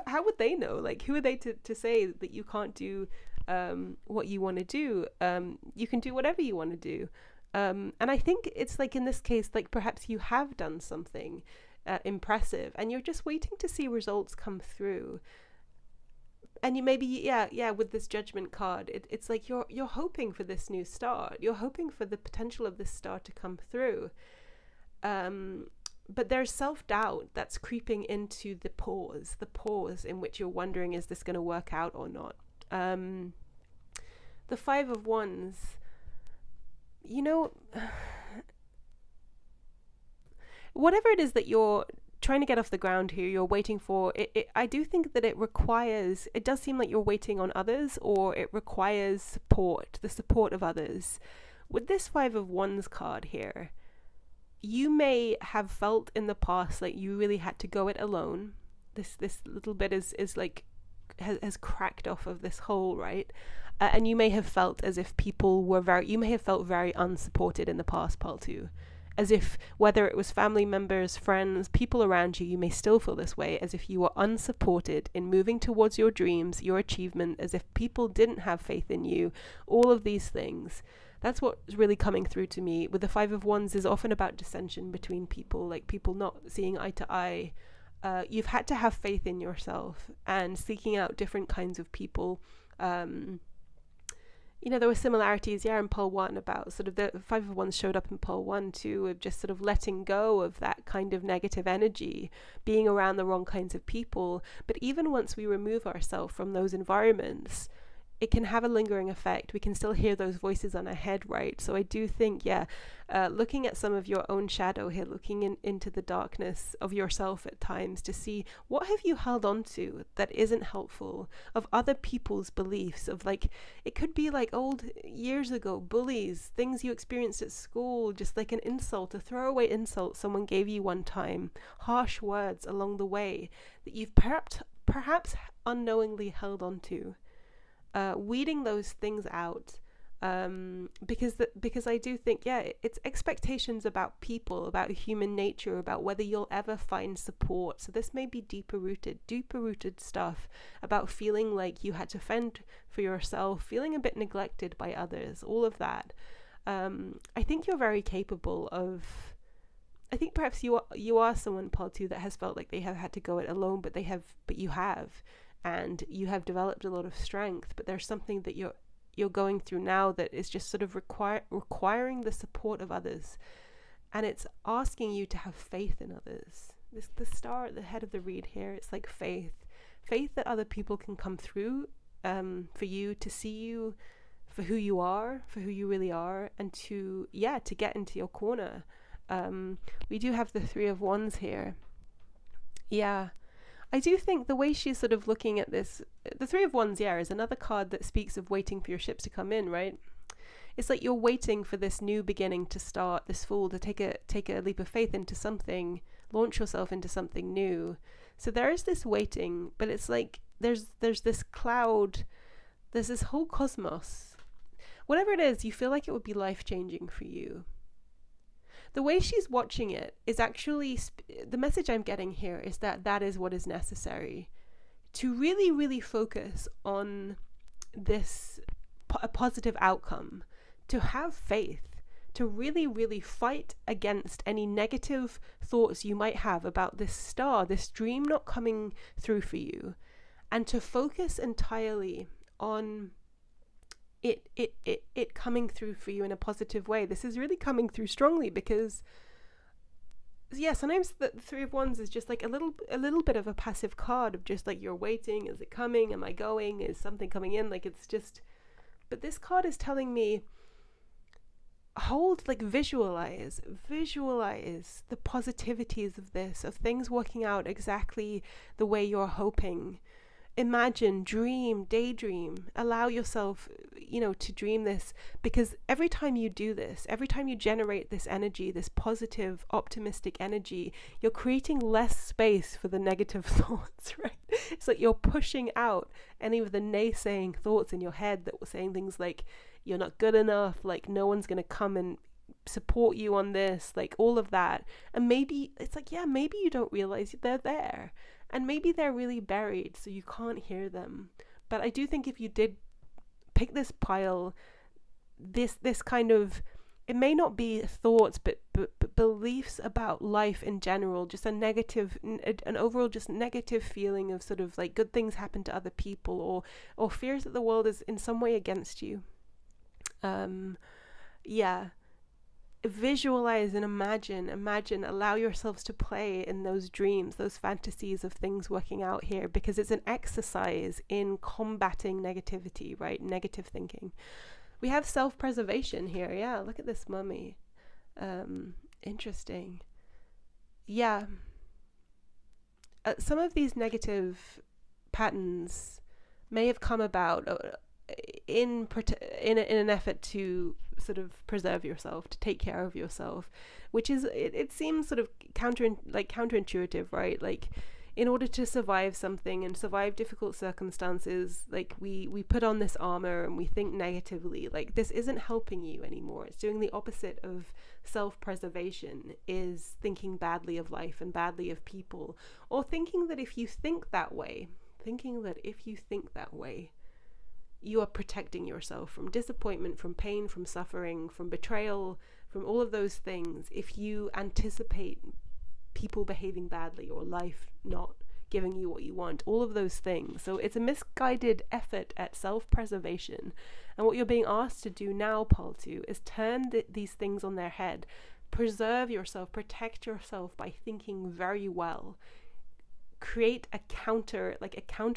A: How would they know? Like, who are they to say that you can't do what you want to do? You can do whatever you want to do. And I think it's like in this case, like perhaps you have done something impressive and you're just waiting to see results come through. And you maybe, yeah, with this Judgment card, it's like you're hoping for this new start. You're hoping for the potential of this star to come through. But there's self-doubt that's creeping into the pause in which you're wondering, is this going to work out or not? The Five of Wands, you know, whatever it is that you're trying to get off the ground here, you're waiting for, I do think that it does seem like you're waiting on others, or it requires support, the support of others. With this Five of Wands card here, you may have felt in the past like you really had to go it alone. This little bit is like has cracked off of this hole, right? And you may have felt as if people were you may have felt very unsupported in the past, part two. As if, whether it was family members, friends, people around you, you may still feel this way, as if you were unsupported in moving towards your dreams, your achievement, as if people didn't have faith in you, all of these things. That's what's really coming through to me. With the Five of Wands is often about dissension between people, like people not seeing eye to eye. You've had to have faith in yourself and seeking out different kinds of people. There were similarities, in Pole 1 about sort of the Five of Wands showed up in Pole 1 too, of just sort of letting go of that kind of negative energy, being around the wrong kinds of people. But even once we remove ourselves from those environments, it can have a lingering effect. We can still hear those voices on our head, right? So I do think, looking at some of your own shadow here, looking into the darkness of yourself at times to see what have you held on to that isn't helpful, of other people's beliefs, of like, it could be like old years ago, bullies, things you experienced at school, just like an insult, a throwaway insult someone gave you one time, harsh words along the way that you've perhaps unknowingly held on to. Weeding those things out, because I do think, it's expectations about people, about human nature, about whether you'll ever find support. So this may be deeper rooted stuff about feeling like you had to fend for yourself, feeling a bit neglected by others, all of that. I think you're very capable of, I think perhaps you are someone, Paul, too, that has felt like they have had to go it alone, but you have. And you have developed a lot of strength, but there's something that you're going through now that is just sort of requiring the support of others, and it's asking you to have faith in others. The star at the head of the read here, it's like faith that other people can come through for you, to see you for who you are, for who you really are, and to get into your corner. We do have the Three of Wands here. I do think the way she's sort of looking at this, the Three of Wands, is another card that speaks of waiting for your ships to come in, right? It's like you're waiting for this new beginning to start, this fall, to take a leap of faith into something, launch yourself into something new. So there is this waiting, but it's like there's this cloud, there's this whole cosmos. Whatever it is, you feel like it would be life-changing for you. The way she's watching it is actually, the message I'm getting here is that is what is necessary to really, really focus on this, a positive outcome, to have faith, to really, really fight against any negative thoughts you might have about this star, this dream not coming through for you, and to focus entirely on it coming through for you in a positive way. This is really coming through strongly because, yeah, sometimes the Three of Wands is just like a little bit of a passive card of just like, you're waiting. Is it coming? Am I going? Is something coming in? Like, it's just, but this card is telling me, visualize the positivities of this, of things working out exactly the way you're hoping. Imagine, dream, daydream, allow yourself, to dream this, because every time you do this, every time you generate this energy, this positive, optimistic energy, you're creating less space for the negative thoughts, right? It's like you're pushing out any of the naysaying thoughts in your head that were saying things like, you're not good enough, like no one's going to come and support you on this, like all of that. And maybe it's like, yeah, maybe you don't realize they're there. And maybe they're really buried, so you can't hear them. But I do think if you did pick this pile, this kind of, it may not be thoughts, but beliefs about life in general, just an overall just negative feeling of sort of like good things happen to other people, or fears that the world is in some way against you. Visualize and imagine, allow yourselves to play in those dreams, those fantasies of things working out here, because it's an exercise in combating negativity, right? Negative thinking. We have self-preservation here. Yeah, look at this mummy. Interesting. Yeah. Some of these negative patterns may have come about in an effort to sort of preserve yourself, to take care of yourself, which is, it seems sort of counterintuitive, right? Like, in order to survive something and survive difficult circumstances, like we put on this armor and we think negatively. Like, this isn't helping you anymore. It's doing the opposite of self-preservation, is thinking badly of life and badly of people, or thinking that if you think that way, you are protecting yourself from disappointment, from pain, from suffering, from betrayal, from all of those things. If you anticipate people behaving badly or life not giving you what you want, all of those things. So it's a misguided effort at self-preservation. And what you're being asked to do now, Paltu, is turn these things on their head. Preserve yourself, protect yourself by thinking very well. Create a counter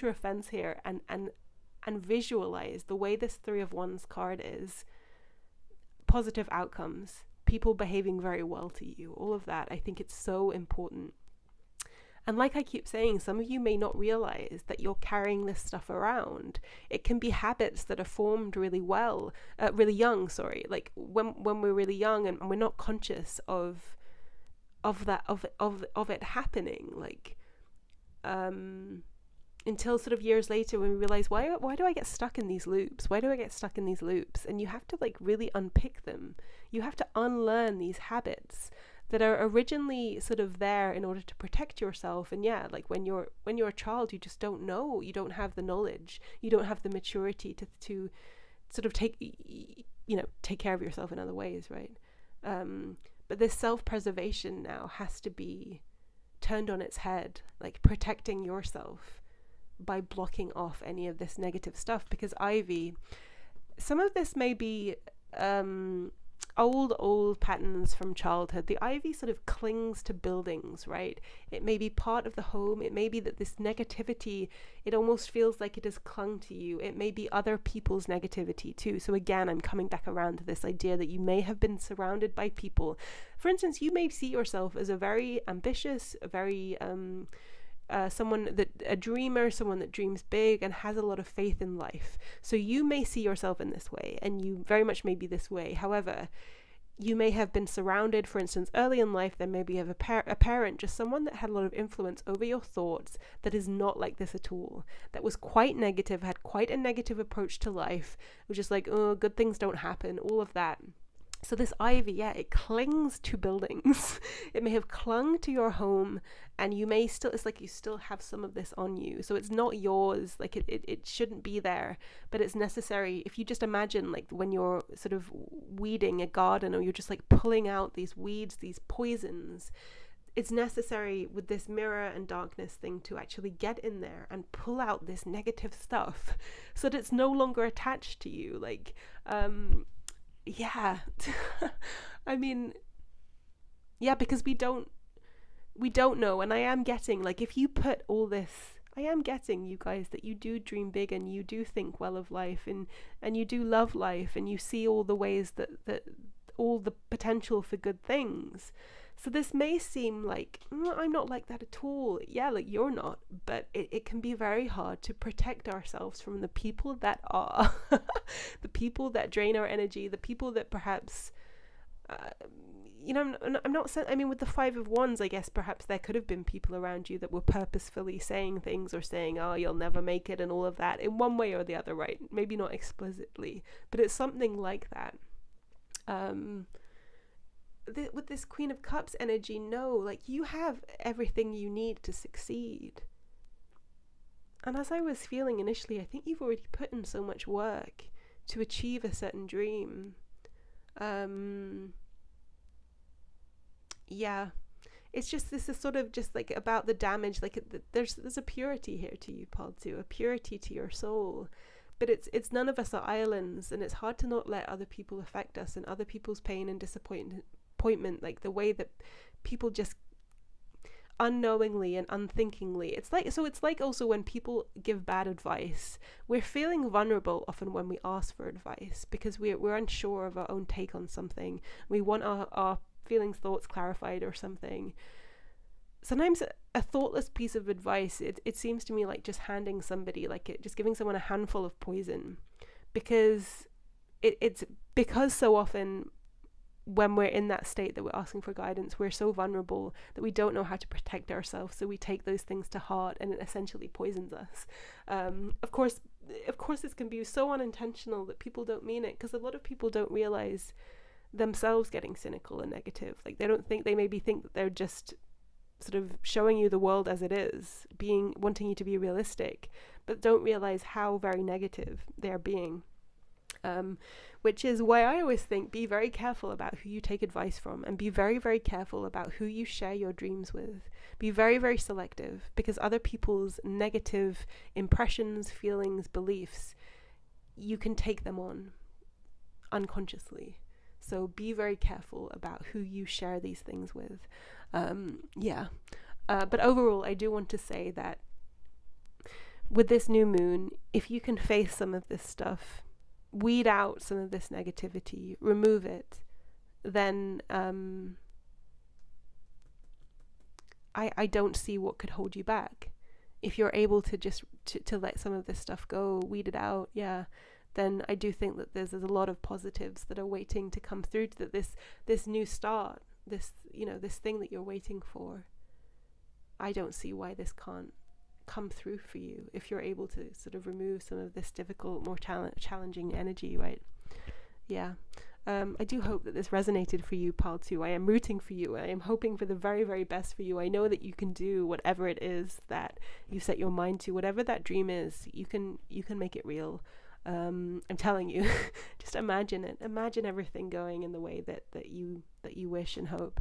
A: offense here, and visualize the way this Three of Wands card is. Positive outcomes, people behaving very well to you, all of that. I think it's so important. And like I keep saying, some of you may not realize that you're carrying this stuff around. It can be habits that are formed really young, like when we're really young and we're not conscious of it happening, like until sort of years later when we realize, why do I get stuck in these loops? And you have to like really unpick them. You have to unlearn these habits that are originally sort of there in order to protect yourself. And yeah, like when you're a child, you just don't know. You don't have the knowledge. You don't have the maturity to sort of take care of yourself in other ways, right? But this self-preservation now has to be turned on its head, like protecting yourself by blocking off any of this negative stuff. Because Ivy, some of this may be old patterns from childhood. The Ivy sort of clings to buildings, right? It may be part of the home. It may be that this negativity, it almost feels like it has clung to you. It may be other people's negativity too. So again, I'm coming back around to this idea that you may have been surrounded by people. For instance, you may see yourself as a very ambitious, a very a dreamer, someone that dreams big and has a lot of faith in life. So you may see yourself in this way, and you very much may be this way. However, you may have been surrounded, for instance, early in life, there may be a parent, just someone that had a lot of influence over your thoughts that is not like this at all, that was quite negative, had quite a negative approach to life, was just like, oh, good things don't happen, all of that. So this Ivy, yeah, it clings to buildings. It may have clung to your home, and you may still, it's like you still have some of this on you. So it's not yours, like it shouldn't be there, but it's necessary. If you just imagine like when you're sort of weeding a garden, or you're just like pulling out these weeds, these poisons, it's necessary with this mirror and darkness thing to actually get in there and pull out this negative stuff so that it's no longer attached to you. Like, yeah. I mean, yeah, because we don't know. And I am getting, like, if you put all this, I am getting, you guys, that you do dream big and you do think well of life, and you do love life, and you see all the ways that all the potential for good things. So this may seem like, I'm not like that at all. Yeah, like, you're not, but it can be very hard to protect ourselves from the people that are, the people that drain our energy, the people that perhaps, you know, I'm not saying, I mean, with the Five of Wands, I guess perhaps there could have been people around you that were purposefully saying things or saying, oh, you'll never make it and all of that in one way or the other, right? Maybe not explicitly, but it's something like that. With this Queen of Cups energy, no, like, you have everything you need to succeed. And as I was feeling initially, I think you've already put in so much work to achieve a certain dream. Yeah, it's just, this is sort of just like about the damage, like there's a purity here to you, Paul, too, a purity to your soul. But it's none of us are islands, and it's hard to not let other people affect us and other people's pain and disappointment, like the way that people just unknowingly and unthinkingly, it's like also when people give bad advice, we're feeling vulnerable often when we ask for advice because we're unsure of our own take on something. We want our feelings, thoughts clarified or something. Sometimes a thoughtless piece of advice, it seems to me like just handing somebody, like just giving someone a handful of poison, because it's because so often when we're in that state that we're asking for guidance, we're so vulnerable that we don't know how to protect ourselves, so we take those things to heart and it essentially poisons us. Of course this can be so unintentional that people don't mean it, because a lot of people don't realize themselves getting cynical and negative. Like, they maybe think that they're just sort of showing you the world as it is, wanting you to be realistic, but don't realize how very negative they're being. Which is why I always think, be very careful about who you take advice from, and be very, very careful about who you share your dreams with. Be very, very selective, because other people's negative impressions, feelings, beliefs, you can take them on unconsciously. So be very careful about who you share these things with. But overall, I do want to say that with this new moon, if you can face some of this stuff, weed out some of this negativity, remove it, then I don't see what could hold you back. If you're able to just to let some of this stuff go, weed it out, then I do think that there's a lot of positives that are waiting to come through, that this new start, this thing that you're waiting for, I don't see why this can't come through for you if you're able to sort of remove some of this difficult, more challenging energy, right? I do hope that this resonated for you, Paul, too. I am rooting for you. I am hoping for the very, very best for you. I know that you can do whatever it is that you set your mind to, whatever that dream is, you can make it real. I'm telling you, just imagine it. Imagine everything going in the way that you wish and hope.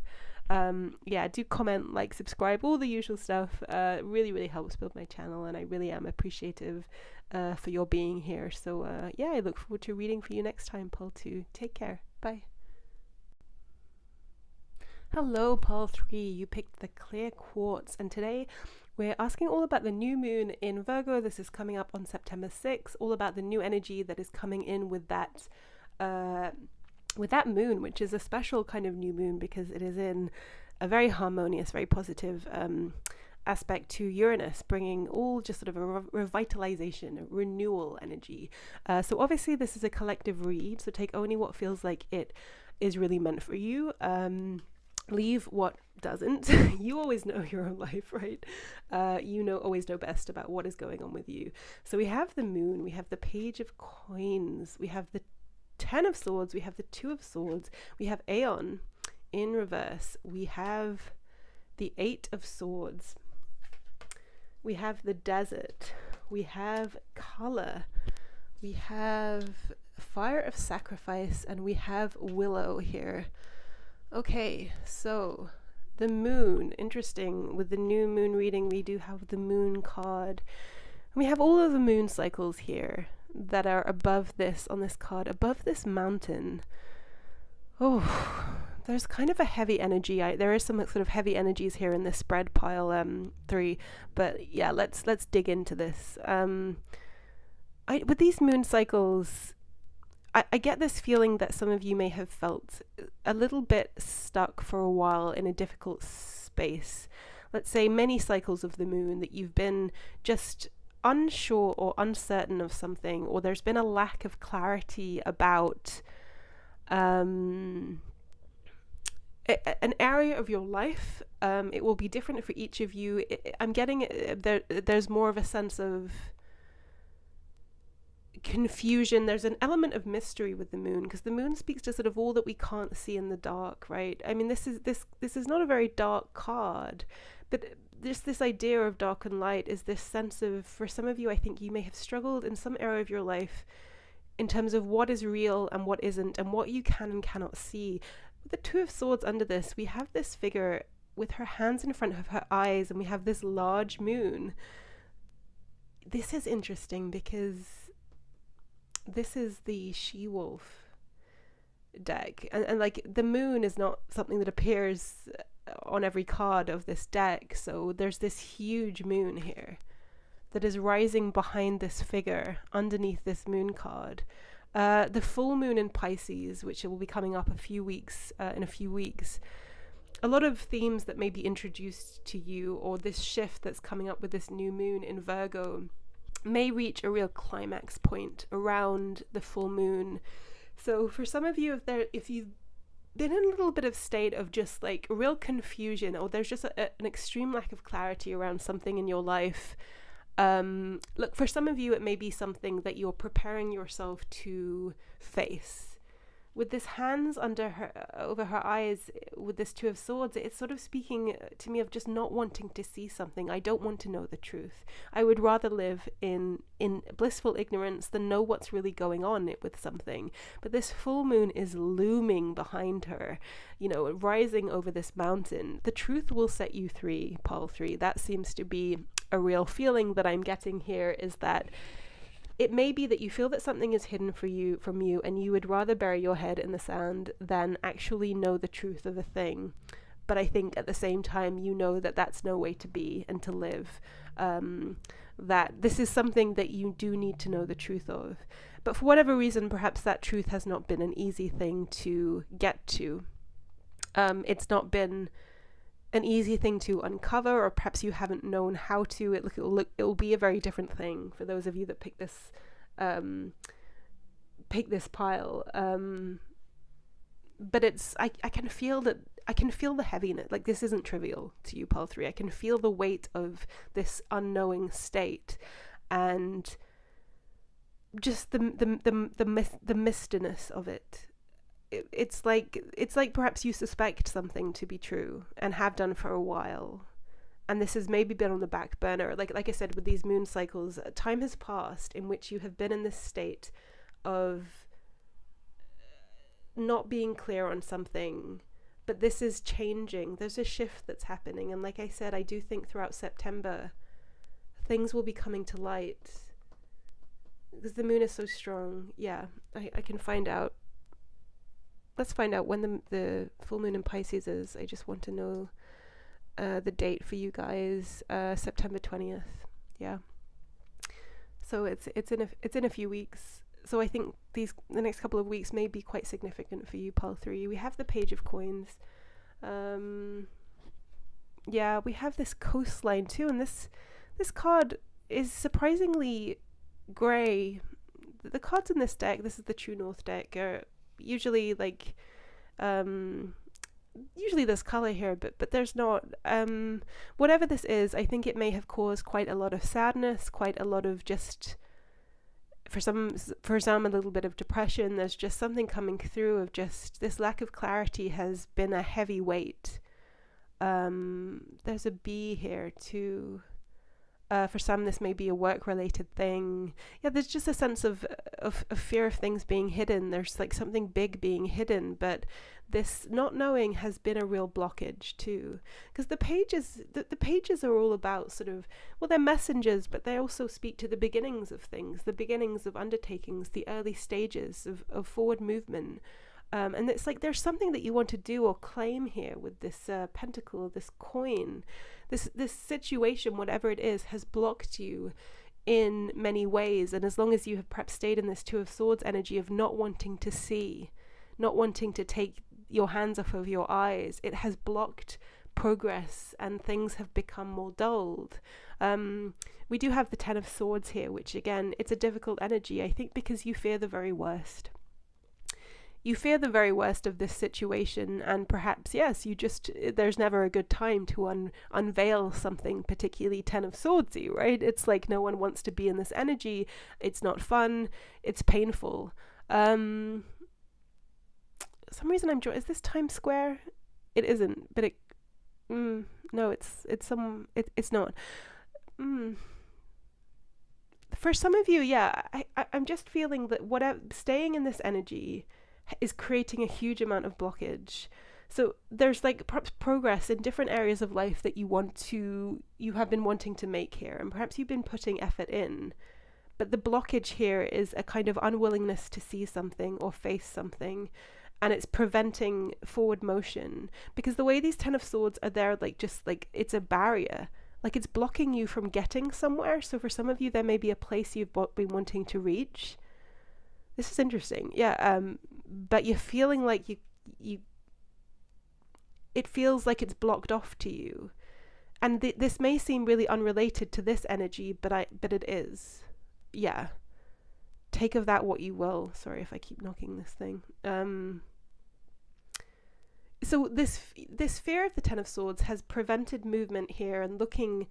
A: Do comment, like, subscribe, all the usual stuff. It really, really helps build my channel, and I really am appreciative for your being here. So I look forward to reading for you next time, Paul, too. Take care. Bye. Hello, Paul 3. You picked the clear quartz, and today we're asking all about the new moon in Virgo. This is coming up on September 6th, all about the new energy that is coming in with that moon, which is a special kind of new moon because it is in a very harmonious, very positive aspect to Uranus, bringing all just sort of a revitalization, a renewal energy. So obviously this is a collective read, so take only what feels like it is really meant for you. Leave what doesn't. You always know your own life, right? Always know best about what is going on with you. So we have the moon, we have the Page of Coins, we have the 10 of Swords, we have the 2 of Swords, we have Aeon in reverse, we have the 8 of Swords, we have the Desert, we have Color, we have Fire of Sacrifice, and we have Willow here. Okay, so The moon, interesting. With the new moon reading, we do have the moon card. We have all of the moon cycles here that are above this, on this card, above this mountain. Oh, there's kind of a heavy energy. There is some sort of heavy energies here in this spread pile 3, but yeah, let's dig into this. With these moon cycles, I get this feeling that some of you may have felt a little bit stuck for a while in a difficult space. Let's say many cycles of the moon, that you've been just unsure or uncertain of something, or there's been a lack of clarity about an area of your life. It will be different for each of you. I'm getting there's more of a sense of confusion. There's an element of mystery with the moon, because the moon speaks to sort of all that we can't see in the dark, right? I mean, this is not a very dark card, but just this idea of dark and light is this sense of, for some of you, I think you may have struggled in some area of your life in terms of what is real and what isn't, and what you can and cannot see. With the Two of Swords under this, we have this figure with her hands in front of her eyes, and we have this large moon. This is interesting because this is the She-Wolf deck, and like the moon is not something that appears on every card of this deck, so there's this huge moon here that is rising behind this figure underneath this moon card. The full moon in Pisces, which will be coming up in a few weeks, a lot of themes that may be introduced to you, or this shift that's coming up with this new moon in Virgo, may reach a real climax point around the full moon. So for some of you, if you've been in a little bit of state of just like real confusion, or there's just an extreme lack of clarity around something in your life, look, for some of you it may be something that you're preparing yourself to face. With this hands over her eyes, with this Two of Swords, it's sort of speaking to me of just not wanting to see something. I don't want to know the truth. I would rather live in blissful ignorance than know what's really going on with something. But this full moon is looming behind her, rising over this mountain. The truth will set you free, Pile 3. That seems to be a real feeling that I'm getting here, is that it may be that you feel that something is hidden from you, and you would rather bury your head in the sand than actually know the truth of a thing. But I think at the same time, you know that that's no way to be and to live. That this is something that you do need to know the truth of. But for whatever reason, perhaps that truth has not been an easy thing to get to. It's not been an easy thing to uncover, or perhaps you haven't known how to. It'll be a very different thing for those of you that pick this pile. But it's I can feel the heaviness. Like, this isn't trivial to you, Pile 3. I can feel the weight of this unknowing state, and just the mistiness of it. It's like perhaps you suspect something to be true and have done for a while, and this has maybe been on the back burner. Like I said, with these moon cycles, time has passed in which you have been in this state of not being clear on something, but this is changing. There's a shift that's happening, and like I said, I do think throughout September things will be coming to light, because the moon is so strong. Yeah, I can find out. Let's find out when the full moon in Pisces is. I just want to know the date for you guys. September 20th. Yeah. So it's in a few weeks. So I think the next couple of weeks may be quite significant for you, Pile 3. We have the Page of Coins. Yeah, we have this coastline too, and this card is surprisingly grey. The cards in this deck, this is the True North deck, are usually like usually there's color here, but there's not. Whatever this is, I think it may have caused quite a lot of sadness, quite a lot of just for some a little bit of depression. There's just something coming through of just this lack of clarity has been a heavy weight. There's a bee here too. For some, this may be a work-related thing. Yeah, there's just a sense of fear of things being hidden. There's like something big being hidden, but this not knowing has been a real blockage too. Because the pages are all about sort of, well, they're messengers, but they also speak to the beginnings of things, the beginnings of undertakings, the early stages of forward movement. And it's like there's something that you want to do or claim here with this pentacle, this coin. This situation, whatever it is, has blocked you in many ways. And as long as you have perhaps stayed in this Two of Swords energy of not wanting to see, not wanting to take your hands off of your eyes, it has blocked progress and things have become more dulled. We do have the Ten of Swords here, which again, it's a difficult energy, I think, because you fear the very worst. You fear the very worst of this situation, and perhaps, yes, there's never a good time to unveil something particularly Ten of Swordsy, right? It's like no one wants to be in this energy. It's not fun. It's painful. For some reason is this Times Square? It isn't, but no, it's not. For some of you, yeah, I'm just feeling that staying in this energy is creating a huge amount of blockage. So there's like perhaps progress in different areas of life that you have been wanting to make here, and perhaps you've been putting effort in, but the blockage here is a kind of unwillingness to see something or face something, and it's preventing forward motion, because the way these Ten of Swords are there, like just like it's a barrier, like it's blocking you from getting somewhere. So for some of you, there may be a place you've been wanting to reach. This is interesting, yeah. But you're feeling like it feels like it's blocked off to you, and this may seem really unrelated to this energy, but it is, yeah. Take of that what you will. Sorry if I keep knocking this thing. So this fear of the Ten of Swords has prevented movement here and looking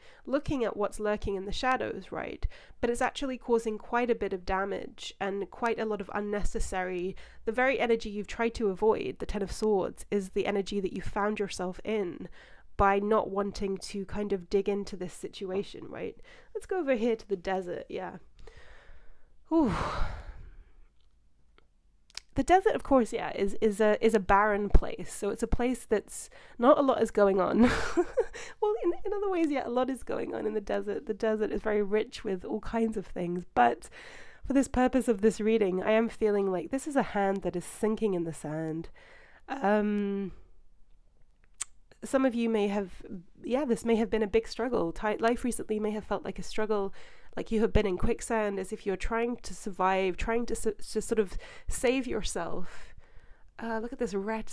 A: at what's lurking in the shadows, right? But it's actually causing quite a bit of damage and quite a lot of unnecessary. The very energy you've tried to avoid, the Ten of Swords, is the energy that you found yourself in by not wanting to kind of dig into this situation, right? Let's go over here to the desert, yeah. Ooh. The desert, of course, yeah, is a barren place. So it's a place that's not a lot is going on. Well, in other ways, yeah, a lot is going on in the desert. The desert is very rich with all kinds of things. But for this purpose of this reading, I am feeling like this is a hand that is sinking in the sand. Some of you may have, this may have been a big struggle. Life recently may have felt like a struggle, like you have been in quicksand, as if you're trying to survive, trying to sort of save yourself. Look at this red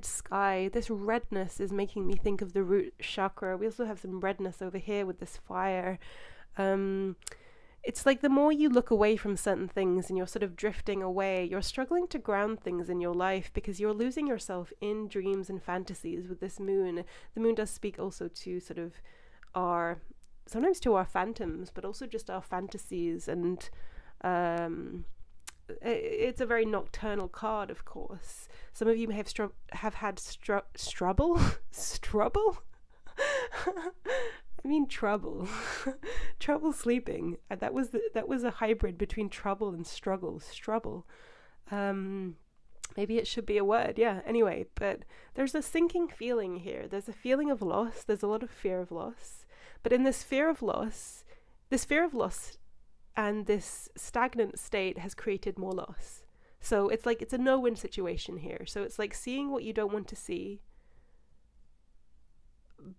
A: sky. This redness is making me think of the root chakra. We also have some redness over here with this fire. It's like the more you look away from certain things and you're sort of drifting away, you're struggling to ground things in your life because you're losing yourself in dreams and fantasies with this moon. The moon does speak also to sort of sometimes to our phantoms, but also just our fantasies, and it's a very nocturnal card, of course. Some of you may have had strubble. I mean trouble. Trouble sleeping. That was a hybrid between trouble and struggle. Strubble. Maybe it should be a word, yeah. Anyway, but there's a sinking feeling here. There's a feeling of loss. There's a lot of fear of loss. But in this fear of loss and this stagnant state has created more loss. So it's like it's a no-win situation here. So it's like seeing what you don't want to see,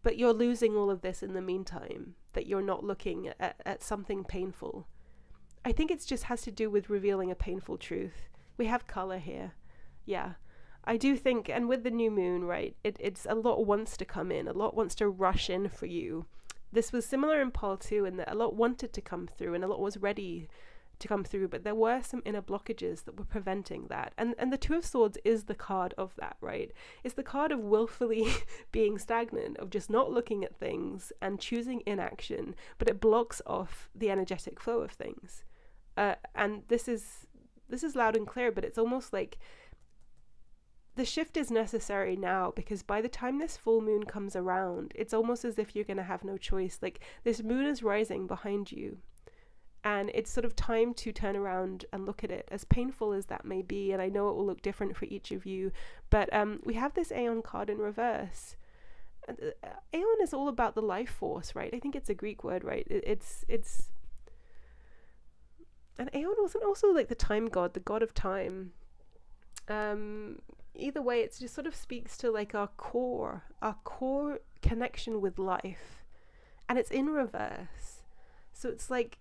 A: but you're losing all of this in the meantime, that you're not looking at something painful. I think it just has to do with revealing a painful truth. We have color here. Yeah. I do think, and with the new moon, right, it's a lot wants to come in, a lot wants to rush in for you. This was similar in Pole 2 in that a lot wanted to come through and a lot was ready to come through, but there were some inner blockages that were preventing that. And the Two of Swords is the card of that, right? It's the card of willfully being stagnant, of just not looking at things and choosing inaction, but it blocks off the energetic flow of things. And this is loud and clear, but it's almost like the shift is necessary now, because by the time this full moon comes around, it's almost as if you're going to have no choice. Like, this moon is rising behind you, and it's sort of time to turn around and look at it, as painful as that may be. And I know it will look different for each of you, but we have this Aeon card in reverse. Aeon is all about the life force, right? I think it's a Greek word, right? It's and Aeon wasn't also like the time god, the god of time. Either way, it just sort of speaks to like our core connection with life, and it's in reverse. So it's like,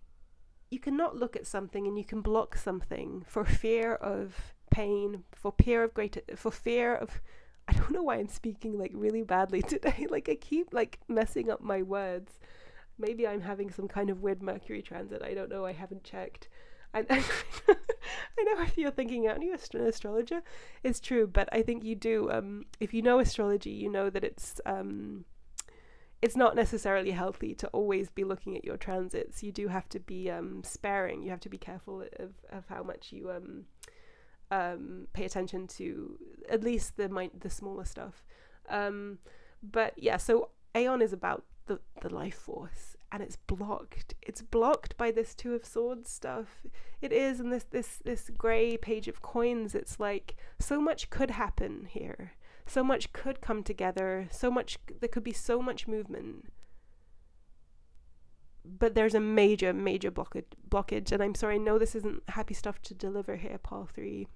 A: you cannot look at something and you can block something for fear of pain, for fear of, I don't know why I'm speaking like really badly today. Like, I keep like messing up my words. Maybe I'm having some kind of weird Mercury transit. I don't know. I haven't checked. I know if you're thinking, aren't you an astrologer? It's true, but I think you do. If you know astrology, you know that it's not necessarily healthy to always be looking at your transits. You do have to be sparing. You have to be careful of how much you pay attention to at least the smaller stuff. But yeah, so Aeon is about the life force, and it's blocked. It's blocked by this Two of Swords stuff. It is, and this grey Page of Coins. It's like, so much could happen here. So much could come together. There could be so much movement. But there's a major blockage. And I'm sorry, I know this isn't happy stuff to deliver here, Pile 3.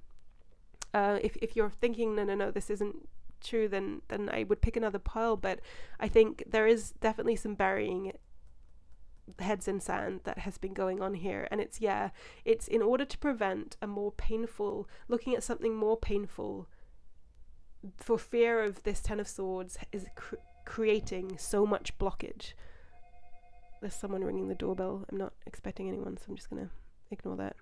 A: If you're thinking, no, this isn't true, then I would pick another pile. But I think there is definitely some burying heads in sand that has been going on here. And it's in order to prevent looking at something more painful, for fear of this Ten of Swords is creating so much blockage. There's someone ringing the doorbell. I'm not expecting anyone, so I'm just gonna ignore that.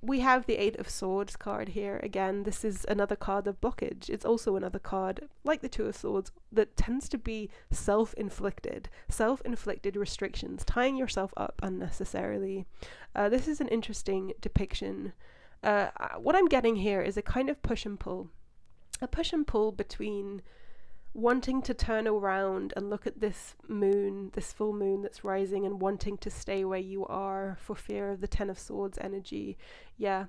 A: We have the Eight of Swords card here. Again, this is another card of blockage. It's also another card, like the Two of Swords, that tends to be self-inflicted restrictions, tying yourself up unnecessarily. This is an interesting depiction. What I'm getting here is a kind of push and pull between wanting to turn around and look at this moon, this full moon that's rising, and wanting to stay where you are for fear of the Ten of Swords energy. Yeah,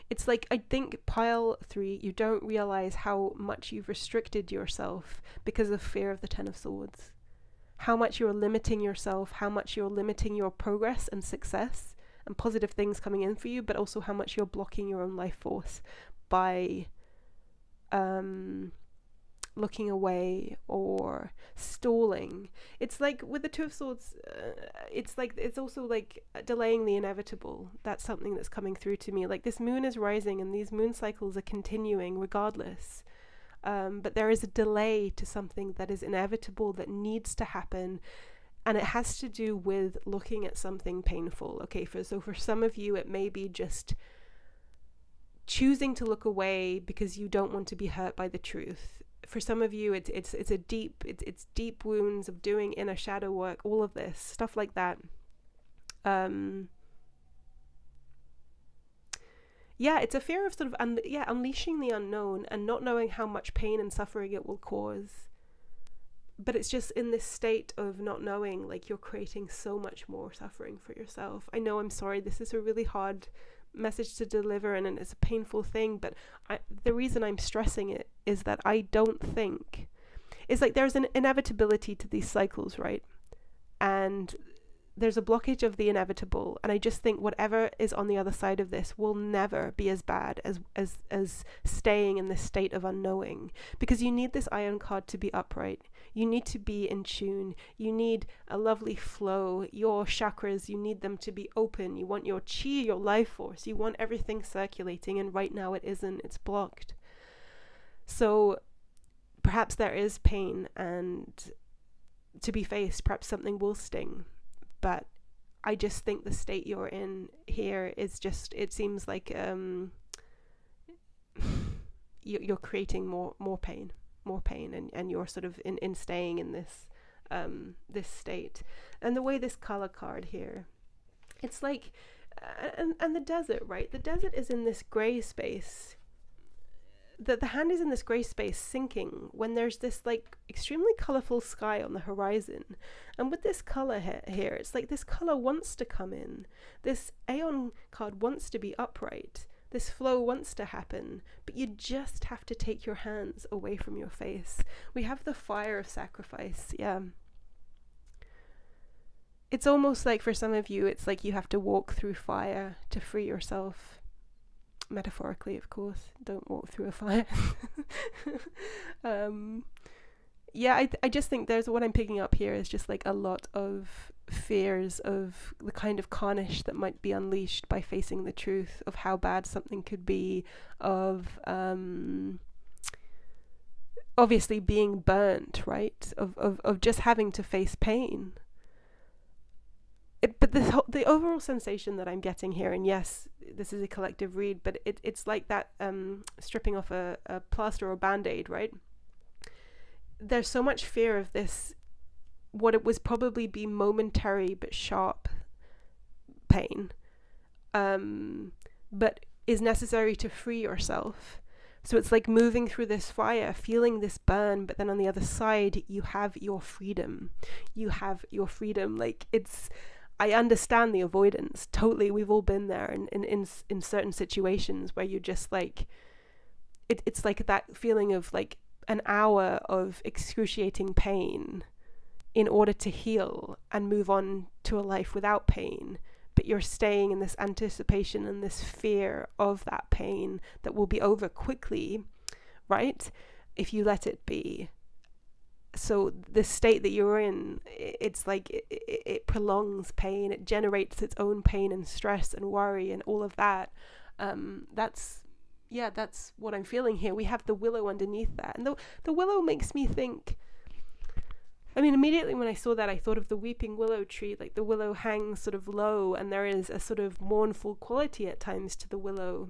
A: it's like, I think Pile 3, you don't realize how much you've restricted yourself because of fear of the Ten of Swords. How much you're limiting yourself, how much you're limiting your progress and success and positive things coming in for you, but also how much you're blocking your own life force by looking away or stalling. It's like with the Two of Swords, it's also like delaying the inevitable. That's something that's coming through to me. Like, this moon is rising and these moon cycles are continuing regardless. But there is a delay to something that is inevitable, that needs to happen. And it has to do with looking at something painful. Okay, so for some of you, it may be just choosing to look away because you don't want to be hurt by the truth. For some of you, it's deep wounds of doing inner shadow work, all of this stuff like that. It's a fear of sort of unleashing the unknown and not knowing how much pain and suffering it will cause. But it's just in this state of not knowing, like, you're creating so much more suffering for yourself. I know, I'm sorry, this is a really hard message to deliver, and it's a painful thing, but the reason I'm stressing it is that I don't think, it's like there's an inevitability to these cycles, right? And there's a blockage of the inevitable, and I just think whatever is on the other side of this will never be as bad as staying in this state of unknowing, because you need this Iron card to be upright. You need to be in tune. You need a lovely flow. Your chakras, you need them to be open. You want your chi, your life force. You want everything circulating, and right now it isn't. It's blocked. So perhaps there is pain and to be faced. Perhaps something will sting. But I just think the state you're in here is just, it seems like you're creating more pain, and you're sort of in staying in this this state. And the way this color card here, it's like and the desert, right? The desert is in this grey space. The hand is in this grey space sinking when there's this like extremely colourful sky on the horizon. And with this colour here, it's like this colour wants to come in. This Aeon card wants to be upright. This flow wants to happen, but you just have to take your hands away from your face. We have the fire of sacrifice, yeah. It's almost like for some of you, it's like you have to walk through fire to free yourself. Metaphorically, of course. Don't walk through a fire. I just think there's what I'm picking up here is just like a lot of fears of the kind of carnage that might be unleashed by facing the truth of how bad something could be, of obviously being burnt, right? Of just having to face pain. But the overall sensation that I'm getting here, and yes, this is a collective read, but it's like that stripping off a plaster or band-aid, right? There's so much fear of this, what it was probably be momentary but sharp pain, but is necessary to free yourself. So it's like moving through this fire, feeling this burn, but then on the other side, you have your freedom. You have your freedom. Like I understand the avoidance, totally. We've all been there in certain situations where you just like, it's like that feeling of like an hour of excruciating pain in order to heal and move on to a life without pain. But you're staying in this anticipation and this fear of that pain that will be over quickly, right? If you let it be. So the state that you're in, it's like it prolongs pain. It generates its own pain and stress and worry and all of that. That's what I'm feeling here. We have the willow underneath that. And the willow makes me think, I mean, immediately when I saw that, I thought of the weeping willow tree. Like the willow hangs sort of low and there is a sort of mournful quality at times to the willow.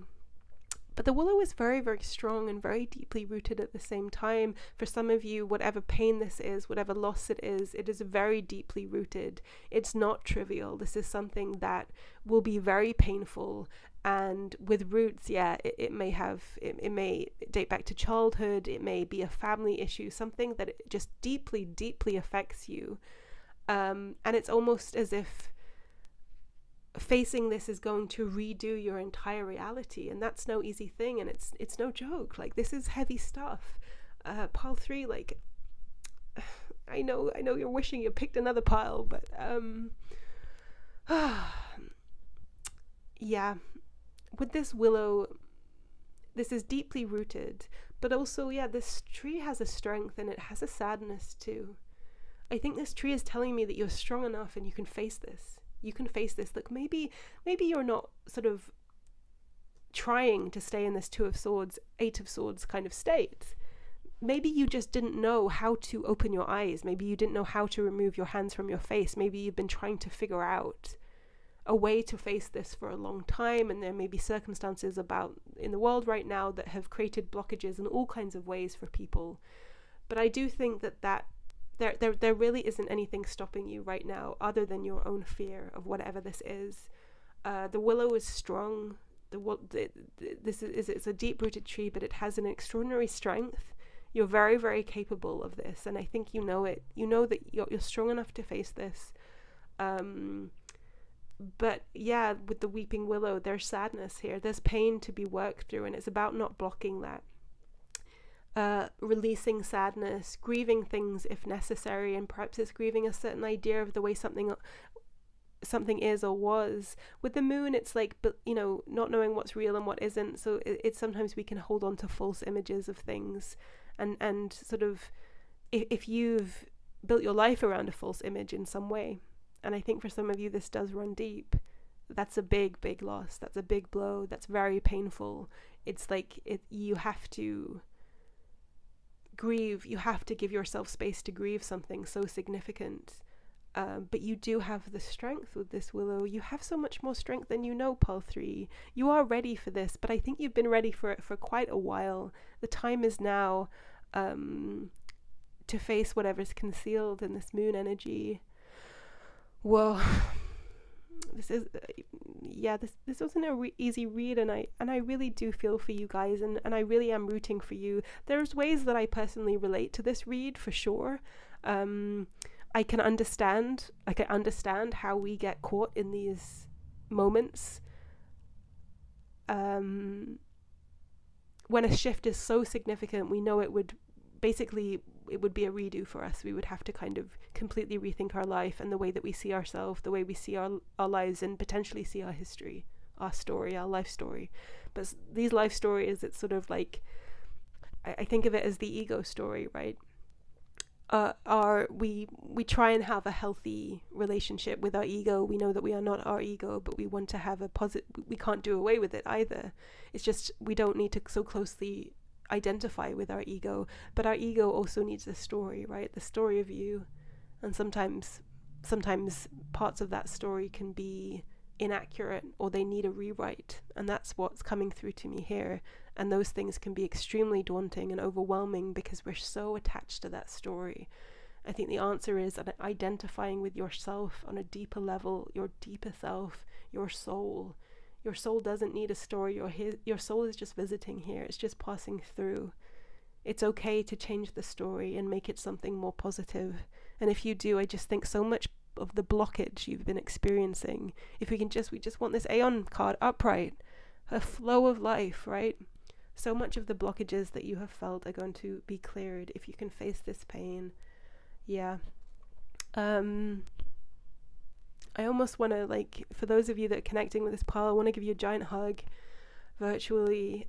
A: But the willow is very, very strong and very deeply rooted at the same time. For some of you, whatever pain this is, whatever loss it is very deeply rooted. It's not trivial. This is something that will be very painful. And with roots, it may date back to childhood. It may be a family issue, something that it just deeply, deeply affects you. And it's almost as if facing this is going to redo your entire reality, and that's no easy thing, and it's no joke. Like, this is heavy stuff. Pile 3, like, I know you're wishing you picked another pile, but yeah, with this willow, this is deeply rooted, but also, this tree has a strength and it has a sadness too. I think this tree is telling me that you're strong enough and you can face this. You can face this. Look, maybe you're not sort of trying to stay in this 2 of Swords, 8 of Swords kind of state. Maybe you just didn't know how to open your eyes. Maybe you didn't know how to remove your hands from your face. Maybe you've been trying to figure out a way to face this for a long time, and there may be circumstances about in the world right now that have created blockages in all kinds of ways for people. But I do think that there really isn't anything stopping you right now other than your own fear of whatever this is. The willow is strong. It's a deep-rooted tree, but it has an extraordinary strength. You're very, very capable of this, and I think you know it. You know that you're strong enough to face this. But yeah, with the weeping willow, there's sadness here. There's pain to be worked through, and it's about not blocking that. Releasing sadness, grieving things if necessary, and perhaps it's grieving a certain idea of the way something is or was. With the moon, it's like, not knowing what's real and what isn't. So it's sometimes we can hold on to false images of things, and sort of, if you've built your life around a false image in some way, and I think for some of you this does run deep, that's a big, big loss. That's a big blow. That's very painful. It's like you have to grieve. You have to give yourself space to grieve something so significant. But you do have the strength with this willow. You have so much more strength than you know, Pile 3. You are ready for this, but I think you've been ready for it for quite a while. The time is now to face whatever's concealed in this moon energy. Whoa. this wasn't a easy read, and I really do feel for you guys, and I really am rooting for you. There's ways that I personally relate to this read for sure. I can understand, I understand how we get caught in these moments when a shift is so significant. We know it would be a redo for us. We would have to kind of completely rethink our life and the way that we see ourselves, the way we see our lives, and potentially see our history, our story, our life story. But these life stories, it's sort of like, I think of it as the ego story, right? We try and have a healthy relationship with our ego. We know that we are not our ego, but we want to have a positive. We can't do away with it either. It's just we don't need to so closely identify with our ego, but our ego also needs a story, right? The story of you. And sometimes parts of that story can be inaccurate, or they need a rewrite, and that's what's coming through to me here. And those things can be extremely daunting and overwhelming because we're so attached to that story. I think the answer is identifying with yourself on a deeper level, your deeper self, your soul. Your soul doesn't need a story, your soul is just visiting here. It's just passing through. It's okay to change the story and make it something more positive. And if you do, I just think so much of the blockage you've been experiencing, if we just want this Aeon card upright, a flow of life, right? So much of the blockages that you have felt are going to be cleared if you can face this pain. Yeah. I almost want to, like, for those of you that are connecting with this pile, I want to give you a giant hug virtually.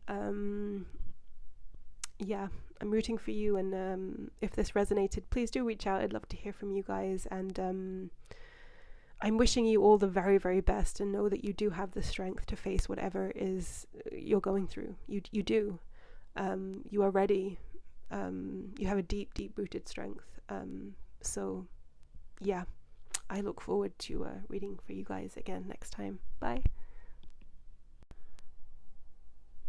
A: Yeah, I'm rooting for you, and if this resonated, please do reach out. I'd love to hear from you guys, and I'm wishing you all the very, very best, and know that you do have the strength to face whatever is you're going through. You do. You are ready. You have a deep, deep rooted strength. So yeah, I look forward to reading for you guys again next time. Bye.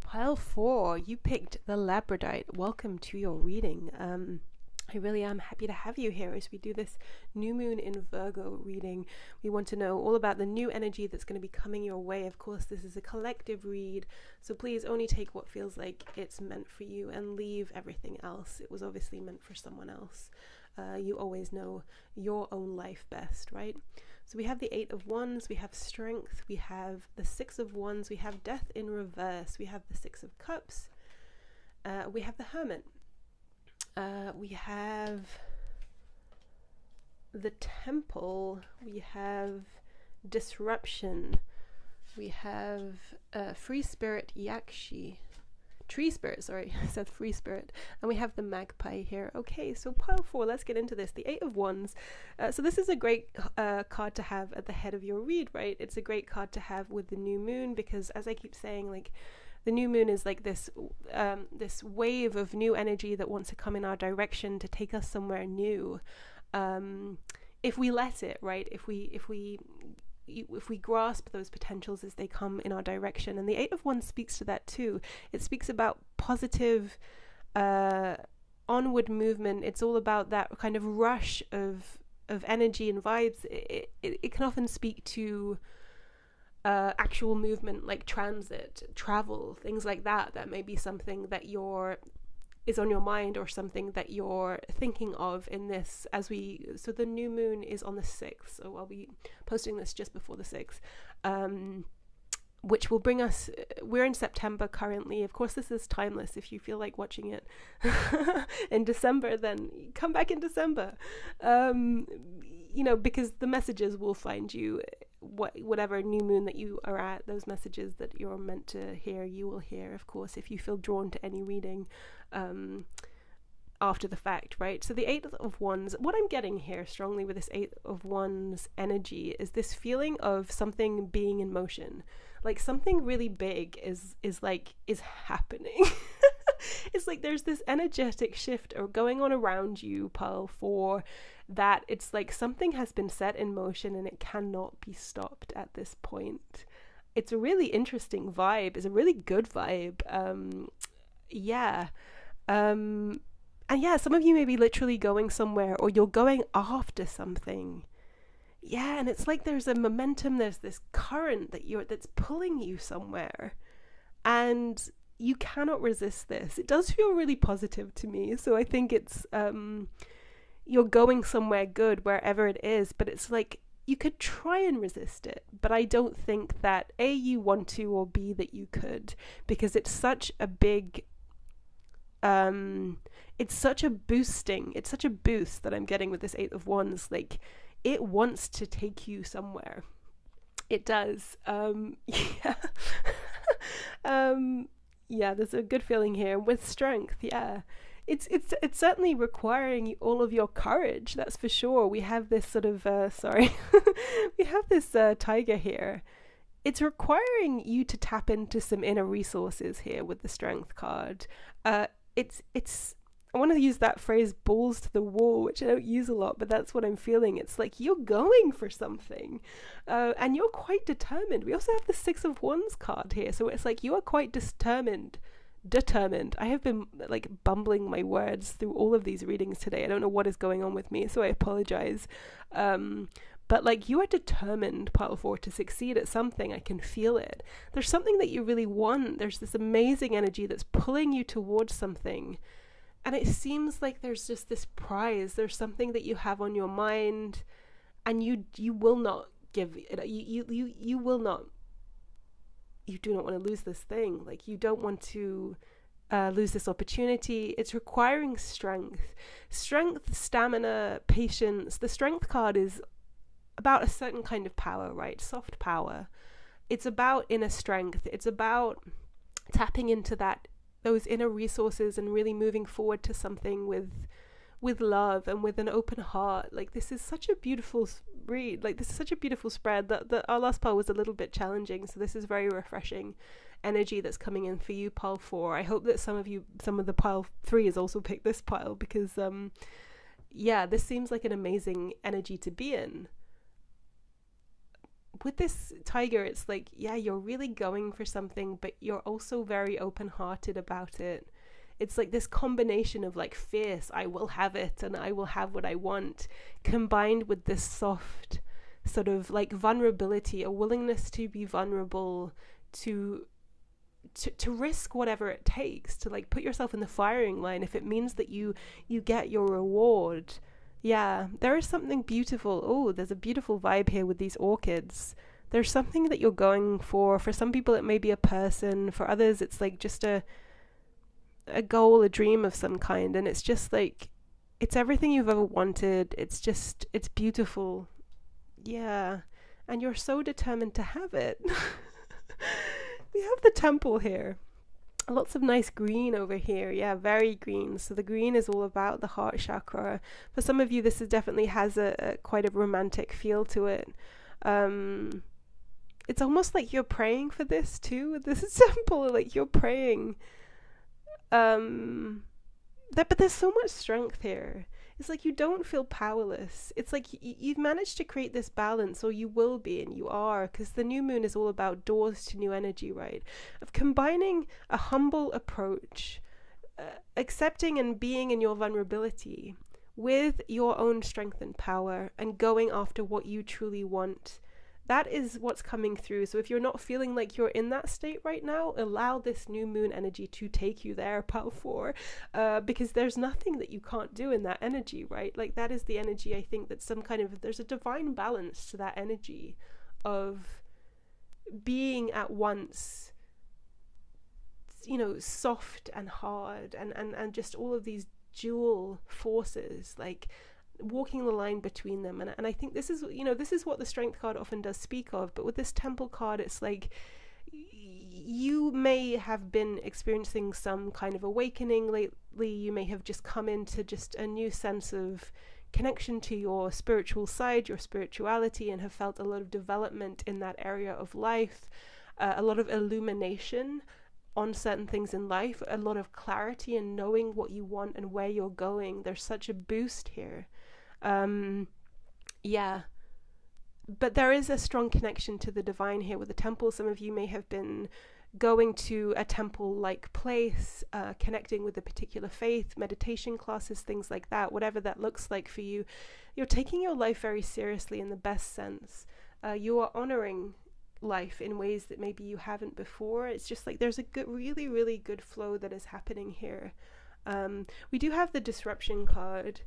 A: Pile 4, you picked the Labradorite. Welcome to your reading. I really am happy to have you here as we do this new moon in Virgo reading. We want to know all about the new energy that's going to be coming your way. Of course, this is a collective read, so please only take what feels like it's meant for you and leave everything else. It was obviously meant for someone else. You always know your own life best, right? So we have the 8 of Wands, we have Strength, we have the 6 of Wands, we have Death in reverse, we have the 6 of Cups, we have the Hermit, we have the Temple, we have Disruption, we have Free Spirit Yakshi, Tree Spirit, sorry, I said Free Spirit, and we have the Magpie here. Okay, so pile 4, let's get into this. The 8 of Wands. So this is a great card to have at the head of your read, right? It's a great card to have with the new moon, because as I keep saying, like, the new moon is like this this wave of new energy that wants to come in our direction to take us somewhere new. If we let it, right? If we grasp those potentials as they come in our direction. And the 8 of Wands speaks to that too. It speaks about positive onward movement. It's all about that kind of rush of energy and vibes. It can often speak to actual movement, like transit, travel, things like that. That may be something that is on your mind, or something that you're thinking of in this so the new moon is on the 6th, so I'll be posting this just before the 6th, which will bring us, we're in September currently. Of course, this is timeless. If you feel like watching it in December, then come back in December, because the messages will find you. Whatever new moon that you are at, those messages that you're meant to hear, you will hear, of course, if you feel drawn to any reading after the fact, right? So the 8 of Wands, what I'm getting here strongly with this 8 of Wands energy is this feeling of something being in motion, like something really big is happening. It's like there's this energetic shift or going on around you, pile 4, that it's like something has been set in motion and it cannot be stopped at this point. It's a really interesting vibe. It's a really good vibe. And yeah, some of you may be literally going somewhere, or you're going after something. yeah, and it's like there's a momentum, there's this current that's pulling you somewhere, and you cannot resist this. It does feel really positive to me, so I think it's you're going somewhere good wherever it is, but it's like you could try and resist it, but I don't think that A, you want to, or B, that you could, because it's such a big it's such a boost that I'm getting with this Eight of Wands. Like, it wants to take you somewhere. It does. Yeah. Yeah, there's a good feeling here with strength. Yeah. It's certainly requiring all of your courage, that's for sure. We have this sort of we have this tiger here. It's requiring you to tap into some inner resources here with the strength card. It's I want to use that phrase, balls to the wall, which I don't use a lot, but that's what I'm feeling. It's like you're going for something, and you're quite determined. We also have the Six of Wands card here, so it's like you are quite determined. I have been like bumbling my words through all of these readings today. I don't know what is going on with me, so I apologize. But like, you are determined, pile 4, to succeed at something. I can feel it. There's something that you really want. There's this amazing energy that's pulling you towards something. And it seems like there's just this prize. There's something that you have on your mind, and you will not give it. You will not. You do not want to lose this thing. Like, you don't want to lose this opportunity. It's requiring strength, stamina, patience. The strength card is about a certain kind of power, right? Soft power. It's about inner strength. It's about tapping into those inner resources and really moving forward to something with love and with an open heart. Like, this is such a beautiful read. Like, this is such a beautiful spread. Our last pile was a little bit challenging, so this is very refreshing energy that's coming in for you, pile 4. I hope that some of the pile 3 has also picked this pile, because yeah, this seems like an amazing energy to be in. With this tiger, it's like, yeah, you're really going for something, but you're also very open-hearted about it. It's like this combination of like fierce, I will have it and I will have what I want, combined with this soft sort of like vulnerability, a willingness to be vulnerable, to risk whatever it takes, to like put yourself in the firing line if it means that you get your reward. Yeah, there is something beautiful. Oh, there's a beautiful vibe here with these orchids. There's something that you're going for. For some people, it may be a person. For others, it's like just a goal, a dream of some kind. And it's just like, it's everything you've ever wanted. It's beautiful. Yeah. And you're so determined to have it. We have the temple here. Lots of nice green over here. Yeah, very green. So the green is all about the heart chakra. For some of you, this definitely has a quite a romantic feel to it. It's almost like you're praying for this too. This is simple, like you're praying. But there's so much strength here. It's like you don't feel powerless. It's like you've managed to create this balance, or you will be, and you are, because the new moon is all about doors to new energy, right? Of combining a humble approach, accepting and being in your vulnerability with your own strength and power, and going after what you truly want. That is what's coming through. So if you're not feeling like you're in that state right now, allow this new moon energy to take you there, pile 4, because there's nothing that you can't do in that energy, right? Like, that is the energy, I think, that there's a divine balance to that energy of being at once, you know, soft and hard, and just all of these dual forces, like walking the line between them. And I think this is what the strength card often does speak of. But with this temple card, it's like you may have been experiencing some kind of awakening lately. You may have just come into just a new sense of connection to your spiritual side, your spirituality, and have felt a lot of development in that area of life, a lot of illumination on certain things in life, a lot of clarity in knowing what you want and where you're going. There's such a boost here. Yeah, but there is a strong connection to the divine here with the temple. Some of you may have been going to a temple-like place, connecting with a particular faith, meditation classes, things like that, whatever that looks like for you. You're taking your life very seriously in the best sense. You are honoring life in ways that maybe you haven't before. It's just like there's a good, really, really good flow that is happening here. We do have the disruption card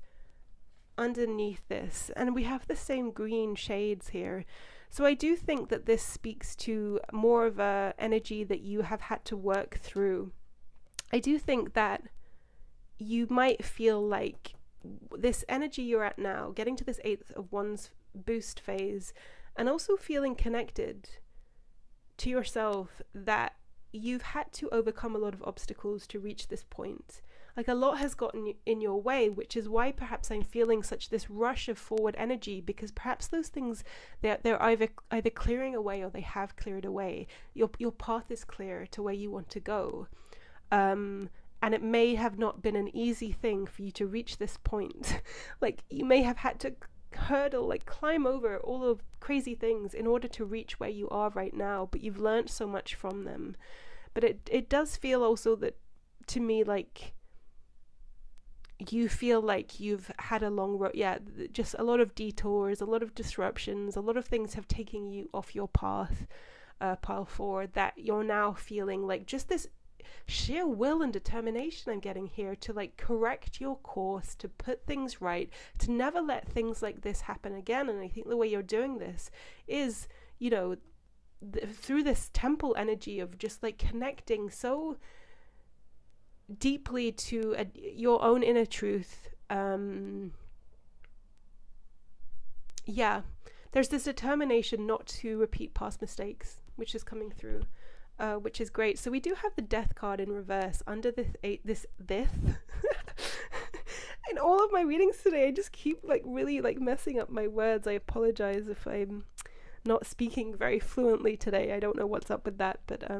A: underneath this, and we have the same green shades here. So I do think that this speaks to more of a energy that you have had to work through. I do think that you might feel like this energy you're at now, getting to this 8 of Wands boost phase, and also feeling connected to yourself, that you've had to overcome a lot of obstacles to reach this point. Like a lot has gotten in your way, which is why perhaps I'm feeling such this rush of forward energy, because perhaps those things, they're either clearing away or they have cleared away. Your path is clear to where you want to go. And it may have not been an easy thing for you to reach this point. Like you may have had to hurdle, like climb over all of crazy things in order to reach where you are right now, but you've learned so much from them. But it does feel also that, to me, like you feel like you've had a long road, just a lot of detours, a lot of disruptions, a lot of things have taken you off your path forward, that you're now feeling like just this sheer will and determination I'm getting here to like correct your course, to put things right, to never let things like this happen again. And I think the way you're doing this is, you know, through this temple energy of just like connecting so deeply to your own inner truth. There's this determination not to repeat past mistakes, which is coming through, which is great. So we do have the Death card in reverse under this in all of my readings today. I just keep like really like messing up my words. I apologize if I'm not speaking very fluently today. I don't know what's up with that, but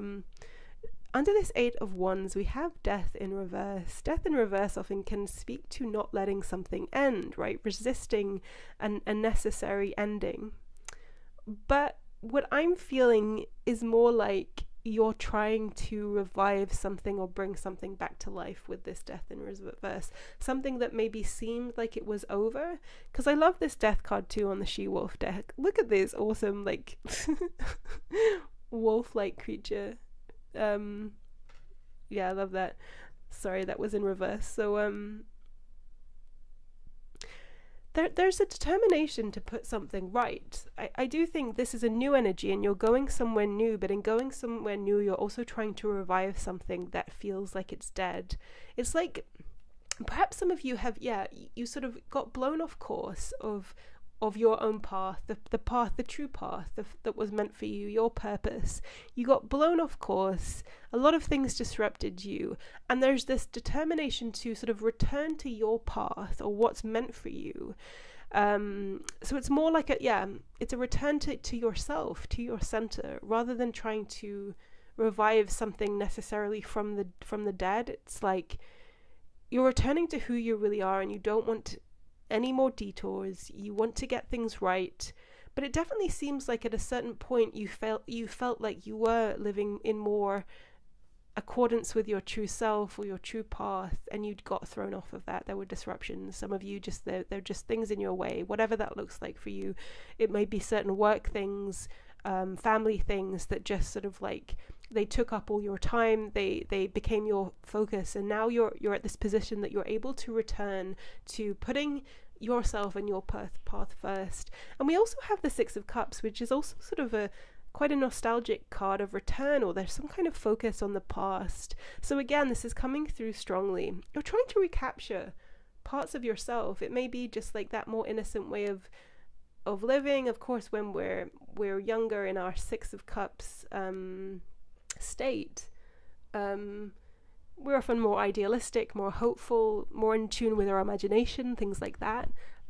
A: under this 8 of Wands, we have Death in reverse. Death in reverse often can speak to not letting something end, right? Resisting an unnecessary ending. But what I'm feeling is more like you're trying to revive something or bring something back to life with this Death in reverse. Something that maybe seemed like it was over. Because I love this Death card too on the She-Wolf deck. Look at this awesome, like, wolf-like creature. I love that. Sorry, that was in reverse. So there's a determination to put something right. I do think this is a new energy and you're going somewhere new, but in going somewhere new you're also trying to revive something that feels like it's dead. It's like perhaps some of you have you sort of got blown off course of your own path, the path, the true path that was meant for you, your purpose. You got blown off course, a lot of things disrupted you, and there's this determination to sort of return to your path or what's meant for you. So it's more like it's a return to yourself, to your center, rather than trying to revive something necessarily from the dead. It's like you're returning to who you really are, and you don't want any more detours. You want to get things right, but it definitely seems like at a certain point you felt like you were living in more accordance with your true self or your true path, and you'd got thrown off of that. There were disruptions. Some of you just they're just things in your way, whatever that looks like for you. It may be certain work things, family things that just sort of like they took up all your time, they became your focus, and now you're at this position that you're able to return to putting yourself and your path first. And we also have the 6 of Cups, which is also sort of quite a nostalgic card of return, or there's some kind of focus on the past. So again, this is coming through strongly. You're trying to recapture parts of yourself. It may be just like that more innocent way of living. Of course, when we're younger in our 6 of Cups state, we're often more idealistic, more hopeful, more in tune with our imagination, things like that.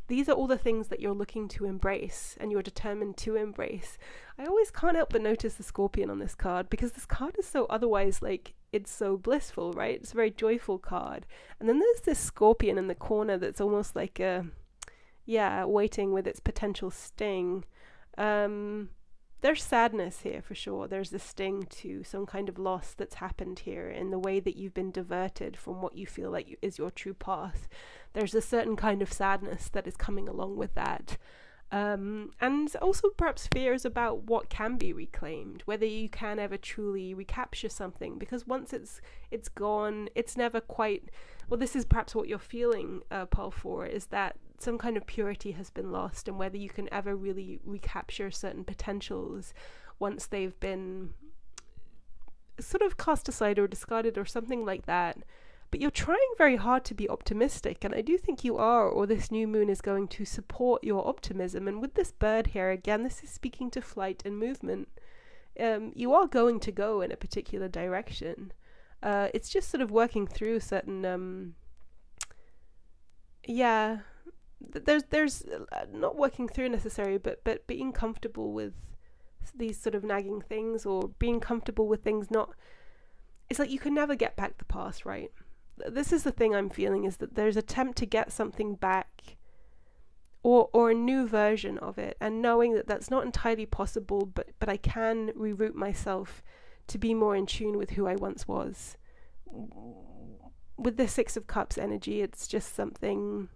A: These are all the things that you're looking to embrace and you're determined to embrace. I always can't help but notice the Scorpion on this card, because this card is so otherwise like it's so blissful, right? It's a very joyful card. And then there's this Scorpion in the corner that's almost like waiting with its potential sting. there's sadness here for sure. There's a sting to some kind of loss that's happened here in the way that you've been diverted from what you feel like is your true path. There's a certain kind of sadness that is coming along with that. And also perhaps fears about what can be reclaimed, whether you can ever truly recapture something, because once it's gone, it's never quite, well, this is perhaps what you're feeling, Paul, for, is that some kind of purity has been lost, and whether you can ever really recapture certain potentials once they've been sort of cast aside or discarded or something like that. But you're trying very hard to be optimistic, and I do think you are, or this new moon is going to support your optimism. And with this bird here, again, this is speaking to flight and movement. You are going to go in a particular direction. It's just sort of working through certain, there's not working through necessarily, but being comfortable with these sort of nagging things, or being comfortable with things not, it's like you can never get back the past, right? This is the thing I'm feeling, is that there's an attempt to get something back, or a new version of it, and knowing that that's not entirely possible, but I can reroute myself to be more in tune with who I once was. With the Six of Cups energy, it's just something,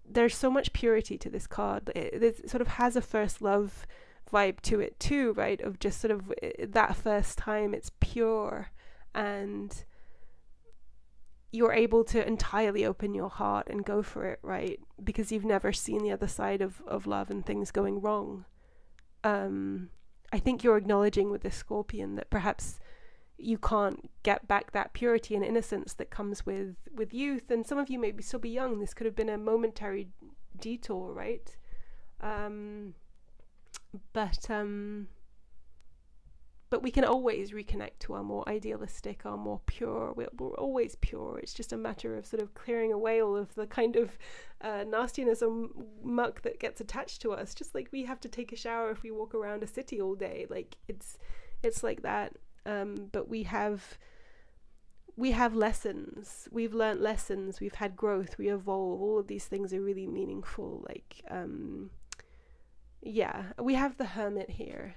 A: there's so much purity to this card. It sort of has a first love vibe to it too, right? Of just sort of that first time, it's pure, and you're able to entirely open your heart and go for it, right? Because you've never seen the other side of love and things going wrong. I think you're acknowledging with this Scorpion that perhaps you can't get back that purity and innocence that comes with youth, and some of you maybe still be young. This could have been a momentary detour, right? But we can always reconnect to our more idealistic, our more pure. We're always pure. It's just a matter of sort of clearing away all of the kind of nastiness or muck that gets attached to us. Just like we have to take a shower if we walk around a city all day. Like it's like that. But we have lessons. We've learnt lessons. We've had growth. We evolve. All of these things are really meaningful. Like, we have the Hermit here.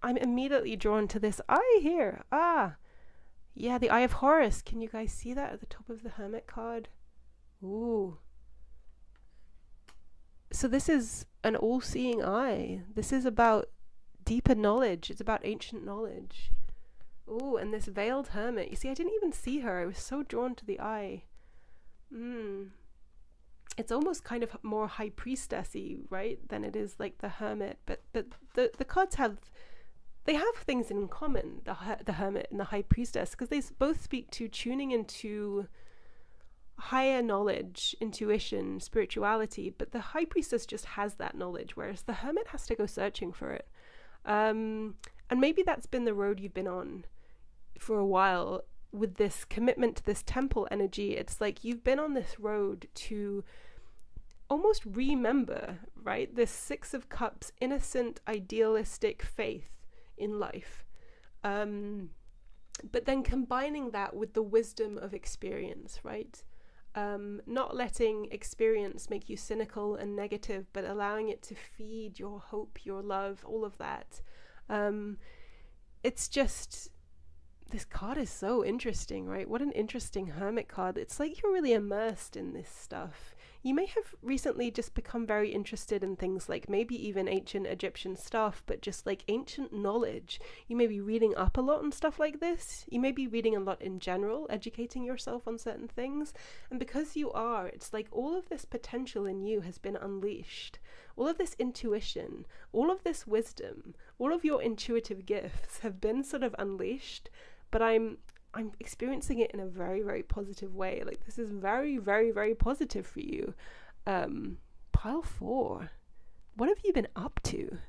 A: I'm immediately drawn to this eye here. The Eye of Horus. Can you guys see that at the top of the Hermit card? Ooh. So this is an all-seeing eye. This is about deeper knowledge. It's about ancient knowledge. Ooh, and this veiled hermit. You see, I didn't even see her. I was so drawn to the eye. It's almost kind of more high priestessy, right, than it is like the hermit. But the cards have things in common, the hermit and the high priestess, because they both speak to tuning into higher knowledge, intuition, spirituality. But the high priestess just has that knowledge, whereas the hermit has to go searching for it. And maybe that's been the road you've been on for a while with this commitment to this temple energy. It's like you've been on this road to almost remember, right, this Six of Cups, innocent, idealistic faith in life. But then combining that with the wisdom of experience, right? Not letting experience make you cynical and negative, but allowing it to feed your hope, your love, all of that. It's just, this card is so interesting, right? What an interesting hermit card. It's like you're really immersed in this stuff. You may have recently just become very interested in things like maybe even ancient Egyptian stuff, but just like ancient knowledge. You may be reading up a lot on stuff like this. You may be reading a lot in general, educating yourself on certain things. And because you are, it's like all of this potential in you has been unleashed. All of this intuition, all of this wisdom, all of your intuitive gifts have been sort of unleashed. But I'm experiencing it in a very, very positive way. Like, this is very, very, very positive for you. Pile 4. What have you been up to?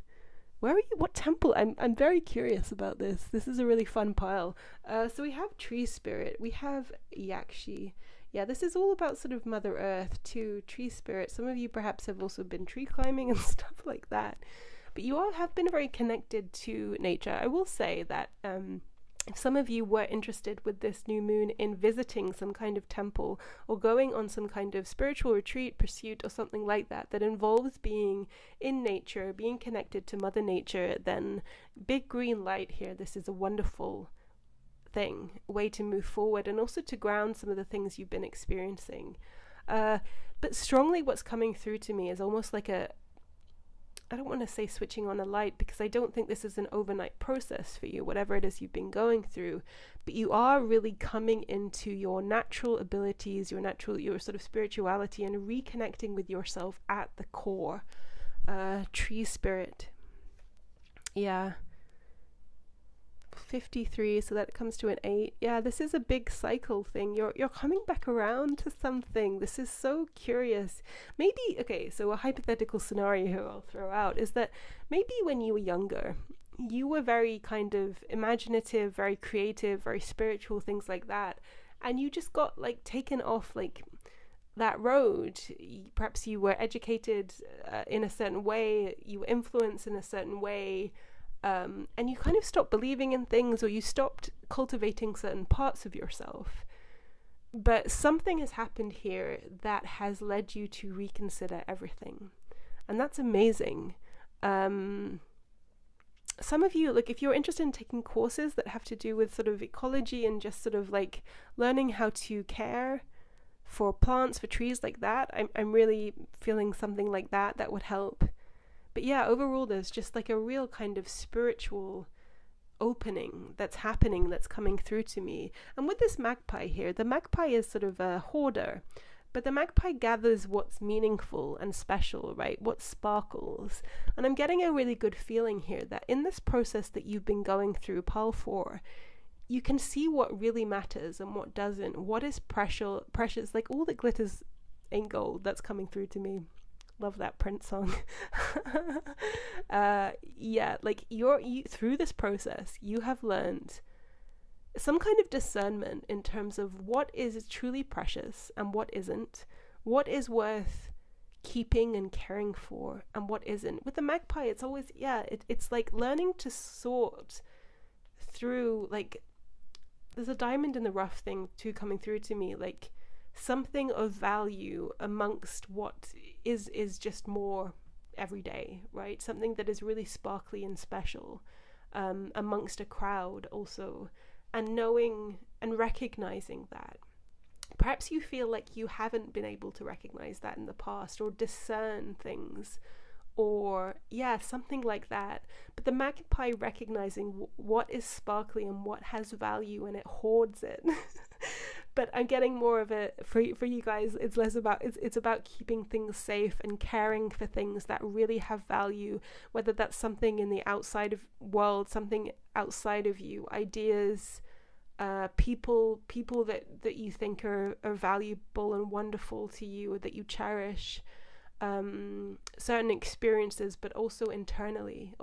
A: Where are you? What temple? I'm very curious about this. This is a really fun pile. So we have Tree Spirit. We have Yakshi. Yeah, this is all about sort of Mother Earth too. Tree Spirit. Some of you perhaps have also been tree climbing and stuff like that. But you all have been very connected to nature. I will say that if some of you were interested with this new moon in visiting some kind of temple or going on some kind of spiritual retreat, pursuit, or something like that, that involves being in nature, being connected to Mother Nature, then big green light here. This is a wonderful way to move forward, and also to ground some of the things you've been experiencing. But strongly what's coming through to me is almost like I don't want to say switching on a light, because I don't think this is an overnight process for you, whatever it is you've been going through, but you are really coming into your natural abilities, your sort of spirituality, and reconnecting with yourself at the core. Tree spirit. Yeah. 53, so that comes to an 8. Yeah, this is a big cycle thing. You're coming back around to something. This is so curious. Maybe, okay, so a hypothetical scenario I'll throw out is that maybe when you were younger, you were very kind of imaginative, very creative, very spiritual, things like that, and you just got like taken off like that road. Perhaps you were educated in a certain way, you were influenced in a certain way, and you kind of stopped believing in things, or you stopped cultivating certain parts of yourself. But something has happened here that has led you to reconsider everything, and that's amazing. Some of you, like, if you're interested in taking courses that have to do with sort of ecology and just sort of like learning how to care for plants, for trees, like that, I'm really feeling something like that would help. But yeah, overall there's just like a real kind of spiritual opening that's happening, that's coming through to me. And with this magpie here, the magpie is sort of a hoarder, but the magpie gathers what's meaningful and special, right? What sparkles. And I'm getting a really good feeling here that in this process that you've been going through, Pile 4, you can see what really matters and what doesn't, what is precious, like all that glitters ain't gold. That's coming through to me. Love that Prince song. Yeah, like you through this process, you have learned some kind of discernment in terms of what is truly precious and what isn't, what is worth keeping and caring for and what isn't. With the magpie, it's always, it's like learning to sort through, like, there's a diamond in the rough thing too coming through to me, like something of value amongst what is just more everyday, right? Something that is really sparkly and special amongst a crowd also, and knowing and recognizing that. Perhaps you feel like you haven't been able to recognize that in the past, or discern things, or something like that. But the magpie recognizing what is sparkly and what has value, and it hoards it. But I'm getting more of it for you guys. It's less about, it's about keeping things safe and caring for things that really have value, whether that's something in the outside of world, something outside of you, ideas, people that you think are valuable and wonderful to you, or that you cherish, certain experiences, but also internally.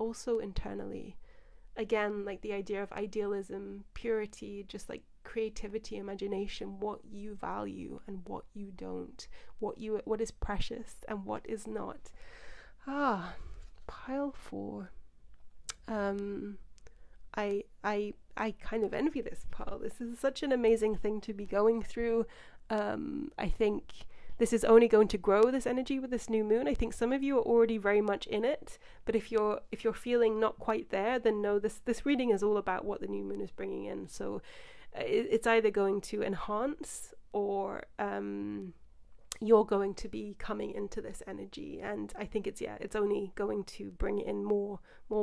A: Again, like the idea of idealism, purity, just like creativity, imagination, what you value and what you don't, what is precious and what is not. Pile 4. I kind of envy this pile. This is such an amazing thing to be going through. I think this is only going to grow, this energy with this new moon. I think some of you are already very much in it, but if you're feeling not quite there, then no, this reading is all about what the new moon is bringing in. So it's either going to enhance, or you're going to be coming into this energy, and I think it's only going to bring in more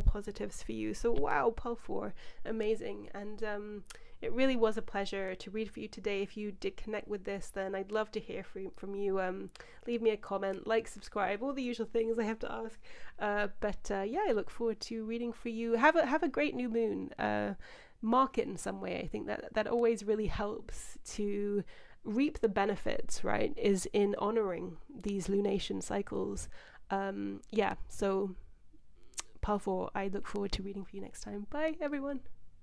A: positives for you. So wow, Pile 4, amazing. And it really was a pleasure to read for you today. If you did connect with this, then I'd love to hear from you. Leave me a comment, like, subscribe, all the usual things I have to ask. But I look forward to reading for you. Have a great new moon. Mark it in some way. I think that always really helps to reap the benefits, right, is in honoring these lunation cycles. So Pile 4, I look forward to reading for you next time. Bye everyone.